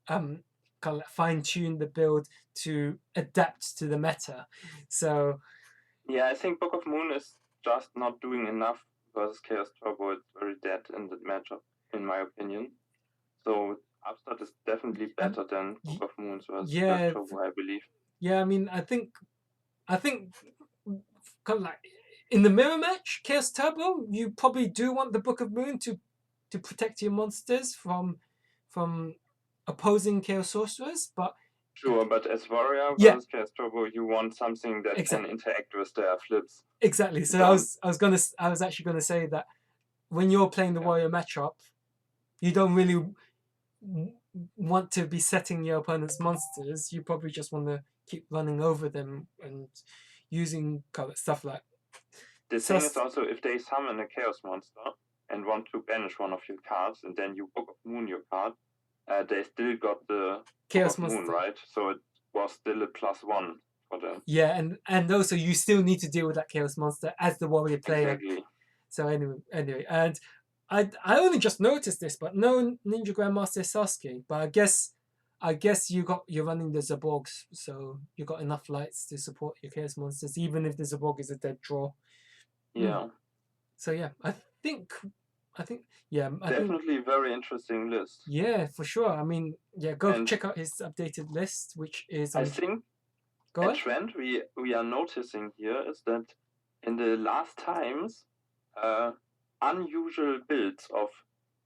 kind of fine-tuned the build to adapt to the meta. So I think Book of Moon is just not doing enough versus Chaos Turbo. It's very dead in the matchup. in my opinion. So Upstart is definitely better than Book of Moons versus yeah, Turbo, I believe. yeah. I mean, I think kind of like in the mirror match, Chaos Turbo, you probably do want the Book of Moon to protect your monsters from opposing Chaos Sorcerers, but Sure, but as Warrior yeah, versus Chaos Turbo, you want something that exactly. can interact with their flips. Exactly. So I was actually gonna say that when you're playing the Warrior matchup, you don't really want to be setting your opponent's monsters. You probably just want to keep running over them and using stuff like. The thing is also, if they summon a Chaos monster and want to banish one of your cards, and then you Book of Moon your card, they still got the Chaos Book of Moon, right? So it was still a +1 for them. Yeah, and also you still need to deal with that Chaos monster as the Warrior player. Exactly. So anyway, and I only just noticed this, but no Ninja Grandmaster Sasuke. But I guess you're running the Zaborgs, so you got enough lights to support your Chaos monsters, even if the Zaborg is a dead draw. Yeah. So yeah, I think definitely very interesting list. Yeah, for sure. I mean, yeah, go check out his updated list, which is. I think a trend we are noticing here is that in the last times, unusual builds of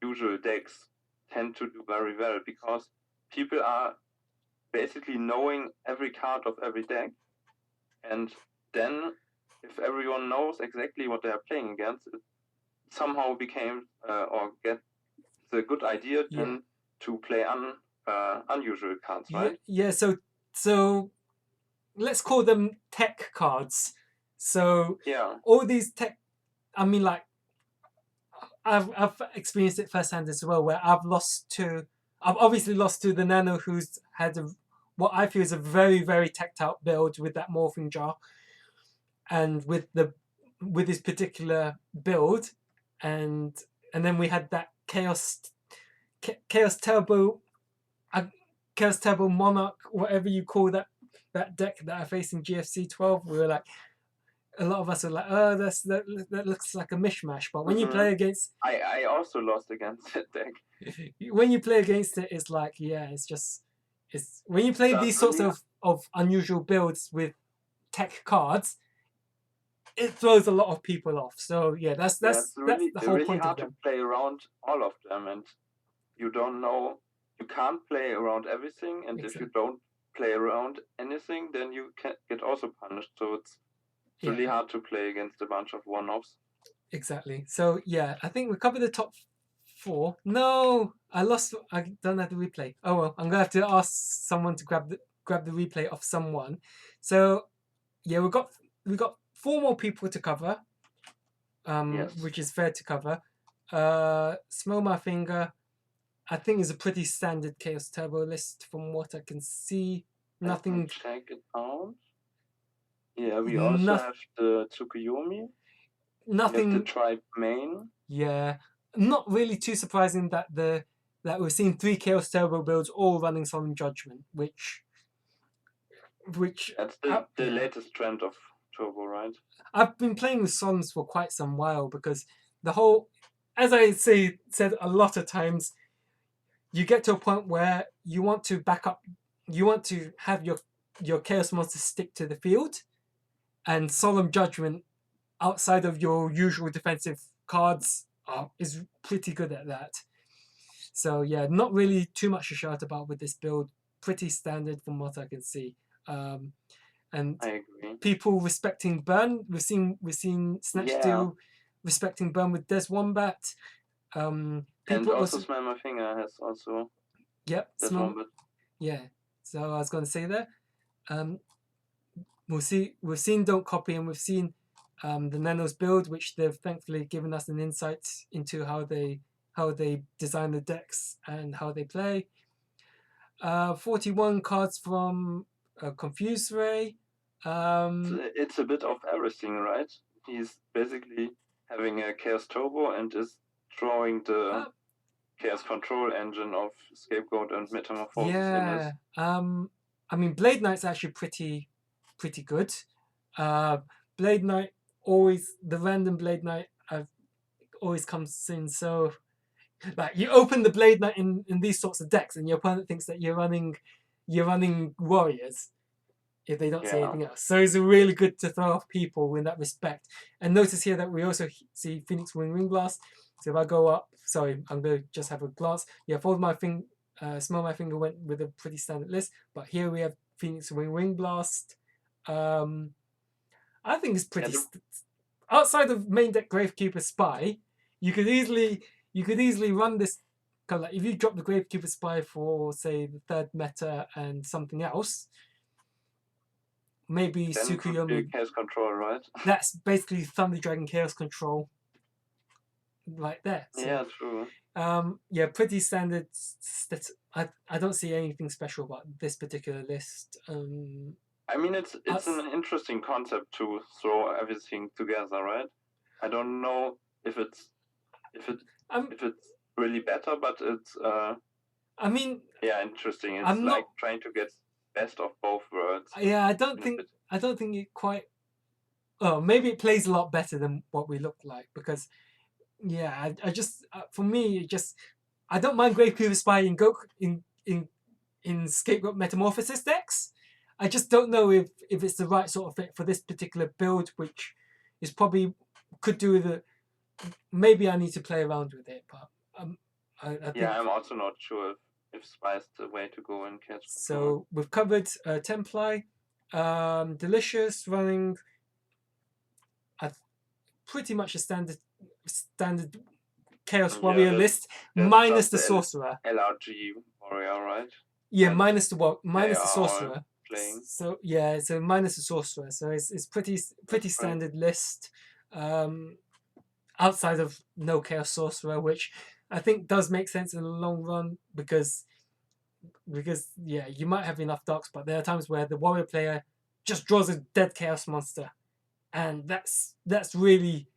usual decks tend to do very well because people are basically knowing every card of every deck, and then if everyone knows exactly what they are playing against, it somehow became or gets a good idea then to play unusual cards, right? Yeah. So let's call them tech cards. So all these tech, I mean, like I've experienced it firsthand as well, where I've obviously lost to theNano, who's had what I feel is a very, very teched out build with that morphing jar, and with his particular build, and then we had that Chaos Turbo Monarch, whatever you call that deck that I faced in GFC 12. We were like, a lot of us are like, oh, that looks like a mishmash. But when you play against, I also lost against that deck. When you play against it, it's like, yeah, it's when you play these sorts of unusual builds with tech cards, it throws a lot of people off. So yeah, that's the whole really point hard of them. To play around all of them, and you don't know, you can't play around everything, and if you don't play around anything, then you can get also punished. So it's really hard to play against a bunch of one-offs. Exactly. So yeah, I think we covered the top 4. No, I lost. I don't have the replay. Oh well, I'm gonna have to ask someone to grab the replay of someone. So yeah, we got 4 more people to cover. Which is fair to cover. Smell My Finger, I think, is a pretty standard Chaos Turbo list from what I can see. Nothing. Check it out. Yeah, we also have the Tsukuyomi. Nothing. The tribe main. Yeah, not really too surprising that we've seen 3 Chaos Turbo builds all running Solemn Judgment, which that's the latest trend of Turbo, right? I've been playing with Solemns for quite some while because the whole, as I said a lot of times, you get to a point where you want to back up, you want to have your Chaos monsters stick to the field, and Solemn Judgment outside of your usual defensive cards is pretty good at that. So yeah, not really too much to shout about with this build. Pretty standard from what I can see. And I agree. People respecting Burn. We've seen Snatch Steel respecting Burn with Des Wombat. And also Smell My Finger has also. Yep. Yeah. So I was going to say there. We've seen Don't Copy, and we've seen theNano's build, which they've thankfully given us an insight into how they design the decks and how they play. 41 cards from Confused Ray. It's a bit of everything, right? He's basically having a Chaos Turbo and is drawing the Chaos Control engine of Scapegoat and Metamorphosis. Yeah. I mean, Blade Knight's actually pretty good. Blade Knight the random Blade Knight always comes in so Like you open the Blade Knight in these sorts of decks, and your opponent thinks that you're running warriors if they don't see Yeah. anything else. So it's really good to throw off people in that respect. And notice here that we also see Phoenix Ring Blast. So if I go up, sorry, I'm going to just have a glance. Yeah, fold my finger, smell my finger went with a pretty standard list. But here we have Phoenix Ring Blast. I think it's pretty. Outside of main deck Gravekeeper Spy, you could easily run this. Kind of like if you drop the Gravekeeper Spy for say the third meta and something else, maybe Then it would be Tsukuyomi. Chaos Control, right? That's basically Thunder Dragon Chaos Control, right there. So, Yeah, true. yeah, pretty standard. I don't see anything special about this particular list. I mean, it's an interesting concept to throw everything together, right? I don't know if it's really better, but it's I mean, yeah, interesting. It's I'm like not trying to get best of both worlds. yeah. I don't think it quite. Oh, maybe it plays a lot better than what we look like because yeah, I just for me it just I don't mind Gravekeeper Spy in in Scapegoat Metamorphosis decks. I just don't know if it's the right sort of fit for this particular build, which is probably could do with it. Maybe I need to play around with it, but I think. Yeah, I'm also not sure if Spy is the way to go in Chaos Control. So we've covered Templi, Delicious running pretty much a standard Chaos Warrior list minus the Sorcerer. LRG Warrior, right? Yeah, minus the Sorcerer. Playing. So yeah, so minus the Sorcerer. So it's pretty standard list. Outside of no Chaos Sorcerer, which I think does make sense in the long run because yeah, you might have enough darks, but there are times where the warrior player just draws a dead Chaos monster, and that's really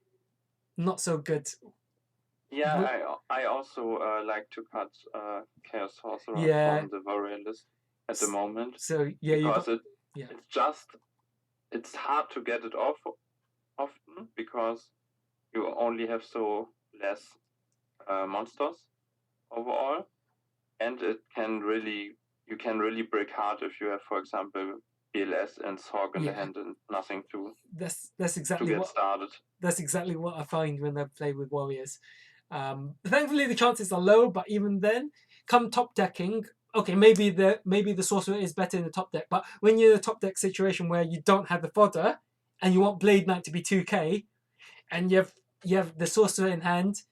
not so good. Yeah, I also like to cut Chaos Sorcerer from the warrior list at the moment. So yeah, because it's hard to get it off often because you only have so less monsters overall, and you can really break hard if you have, for example, BLS and Sorg in the hand and nothing to get started. That's exactly what I find when I play with warriors. Thankfully the chances are low, but even then, come top decking, okay, maybe the sorcerer is better in the top deck, but when you're in a top deck situation where you don't have the fodder and you want Blade Knight to be 2k, and you have the sorcerer in hand,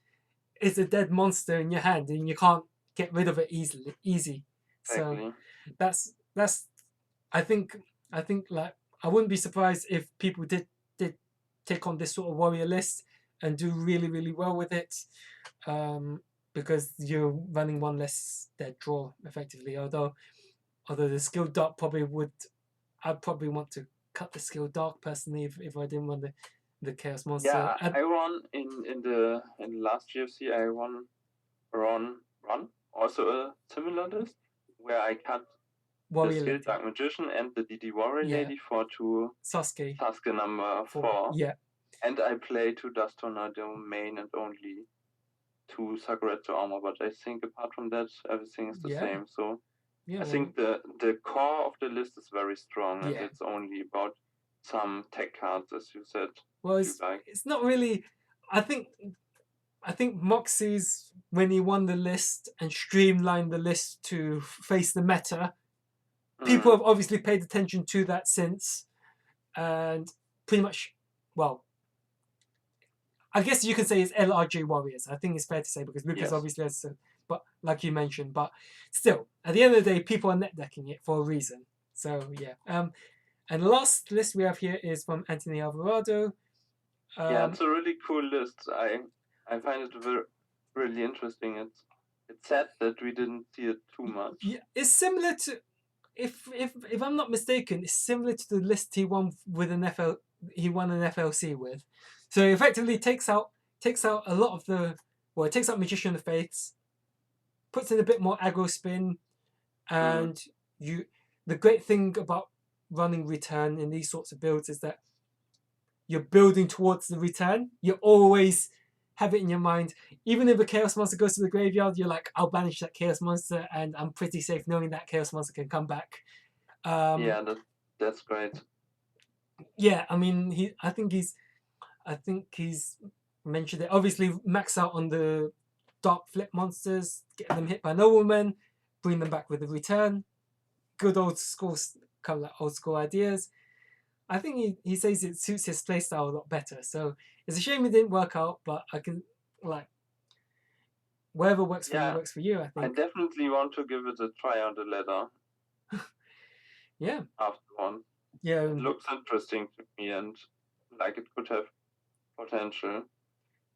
it's a dead monster in your hand, and you can't get rid of it easy. So that's I think like I wouldn't be surprised if people did take on this sort of warrior list and do really, really well with it, because you're running one less dead draw effectively. Although the skill dark I'd probably want to cut the skill dark personally if I didn't run the chaos monster. Yeah, I won in the last GFC. I won run also a similar list where I cut warrior the skill dark magician and the DD warrior lady for two Sasuke number 4. Yeah. And I play 2 Dust Tornado main and only 2 Sakuretsu armor, but I think apart from that, everything is the same. So I think the core of the list is very strong, and it's only about some tech cards, as you said. Well, it's not really. I think Moxie's, when he won the list and streamlined the list to face the meta, people have obviously paid attention to that since, and pretty much, well, I guess you can say it's LRG Warriors. I think it's fair to say because Lucas obviously has, but like you mentioned, but still, at the end of the day, people are net decking it for a reason. So yeah. And the last list we have here is from Anthony Alvarado. Yeah, it's a really cool list. I find it really interesting. It's sad that we didn't see it too much. Yeah, it's similar to, if I'm not mistaken, it's similar to the list he won with he won an FLC with. So it effectively takes out a lot of it takes out Magician of Faiths, puts in a bit more aggro spin, and the great thing about running return in these sorts of builds is that you're building towards the return. You're always have it in your mind. Even if a Chaos Monster goes to the graveyard, you're like, I'll banish that Chaos Monster, and I'm pretty safe knowing that Chaos Monster can come back. Yeah, that's great. Yeah, I mean, I think he's mentioned it. Obviously, max out on the dark flip monsters, get them hit by noblemen, bring them back with a return. Good old school, kind of like old school ideas. I think he says it suits his playstyle a lot better. So it's a shame it didn't work out, but I can like whatever works for you works for you. I I think. definitely want to give it a try on the ladder Yeah. after one. Yeah. It looks interesting to me, and like it could have potential.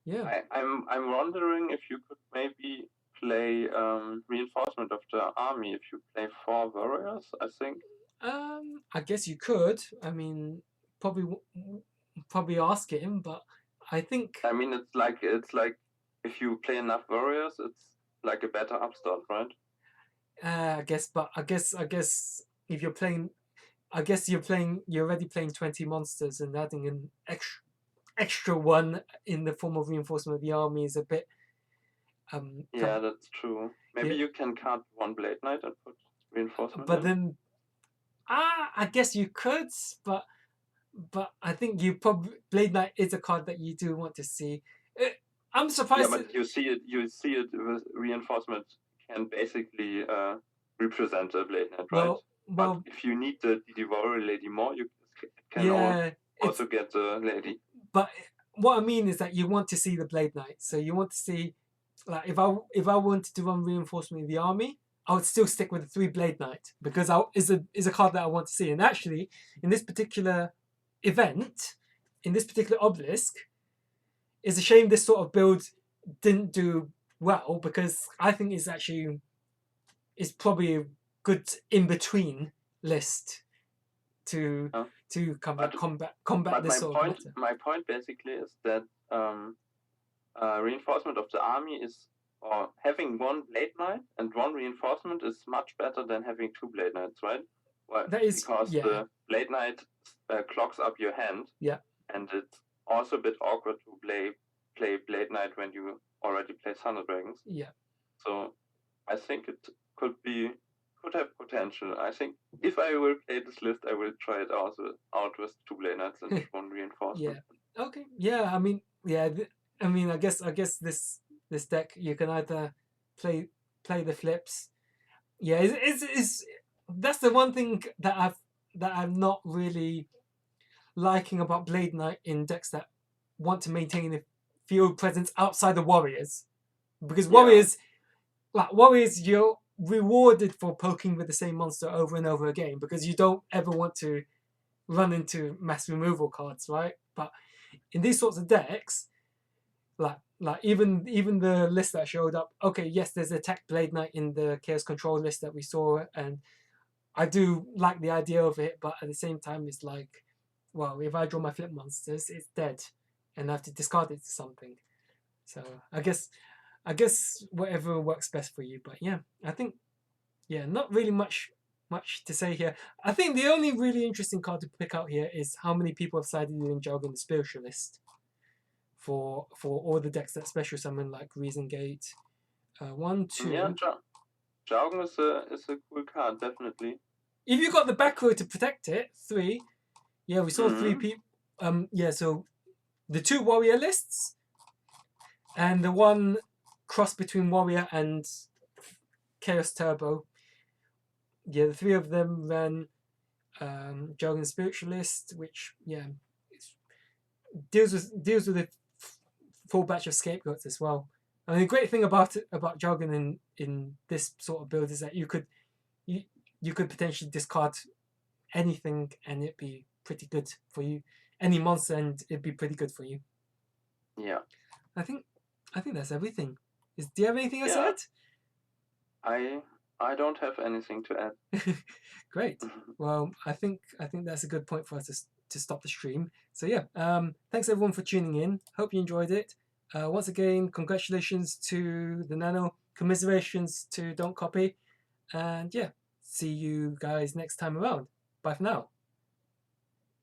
Yeah. I'm wondering if you could maybe play reinforcement of the army if you play 4 warriors. I think. I guess you could. I mean, probably ask him, but I think. I mean, it's like if you play enough warriors, it's like a better upstart, right? I guess if you're playing, you're already playing 20 monsters, and adding an extra one in the form of reinforcement of the army is a bit. Yeah, that's true. Maybe you can cut 1 Blade Knight and put reinforcement. But then, I guess you could, but I think you probably Blade Knight is a card that you do want to see. I'm surprised. Yeah, but you see it with reinforcement can basically represent a Blade Knight, right? But if you need the Warrior Lady more, you can also get the lady. But what I mean is that you want to see the Blade Knight. So you want to see, like, if I wanted to run reinforcement of the army, I would still stick with the 3 Blade Knight because is a card that I want to see. And actually, in this particular event, in this particular Obelisk, it's a shame this sort of build didn't do well because I think it's probably a good in between list to combat this sort of meta. My point basically is that reinforcement of the army is, or having 1 Blade Knight and 1 reinforcement is much better than having 2 Blade Knights, right? Well, because the Blade Knight clogs up your hand. Yeah. And it's also a bit awkward to play Blade Knight when you already play Thunder Dragons. Yeah. So I think it could have potential. I think if I will play this list, I will try it out with 2 Blade Knights and 1 reinforcement. Yeah. Okay. Yeah. I mean, I guess this deck you can either play the flips. Yeah. It's that's the one thing that I'm not really liking about Blade Knight in decks that want to maintain a field presence outside the warriors, because warriors, you're rewarded for poking with the same monster over and over again because you don't ever want to run into mass removal cards, right? But in these sorts of decks, like even the list that showed up, okay, yes, there's Attack Blade Knight in the Chaos Control list that we saw, and I do like the idea of it, but at the same time, it's like, well, if I draw my flip monsters, it's dead, and I have to discard it to something. So I guess whatever works best for you. But yeah, I think not really much to say here. I think the only really interesting card to pick out here is how many people have sided in Jargon the Spiritualist for all the decks that special summon like Reason Gate. 1, 2. Yeah, Jargon is a cool card, definitely. If you got the back row to protect it, 3. Yeah, we saw 3 people. So the 2 warrior lists and the 1 cross between warrior and Chaos Turbo. Yeah, the 3 of them ran Jargon Spiritualist, which deals with a full batch of scapegoats as well. I mean, the great thing about Jargon in this sort of build is that you could potentially discard anything and it'd be pretty good for you. Any monster and it'd be pretty good for you. Yeah. I think that's everything. Do you have anything else to add? I don't have anything to add. Great. Well, I think that's a good point for us to stop the stream. So yeah, thanks everyone for tuning in. Hope you enjoyed it. Once again, congratulations to theNano. Commiserations to Don't Copy. And yeah, see you guys next time around. Bye for now.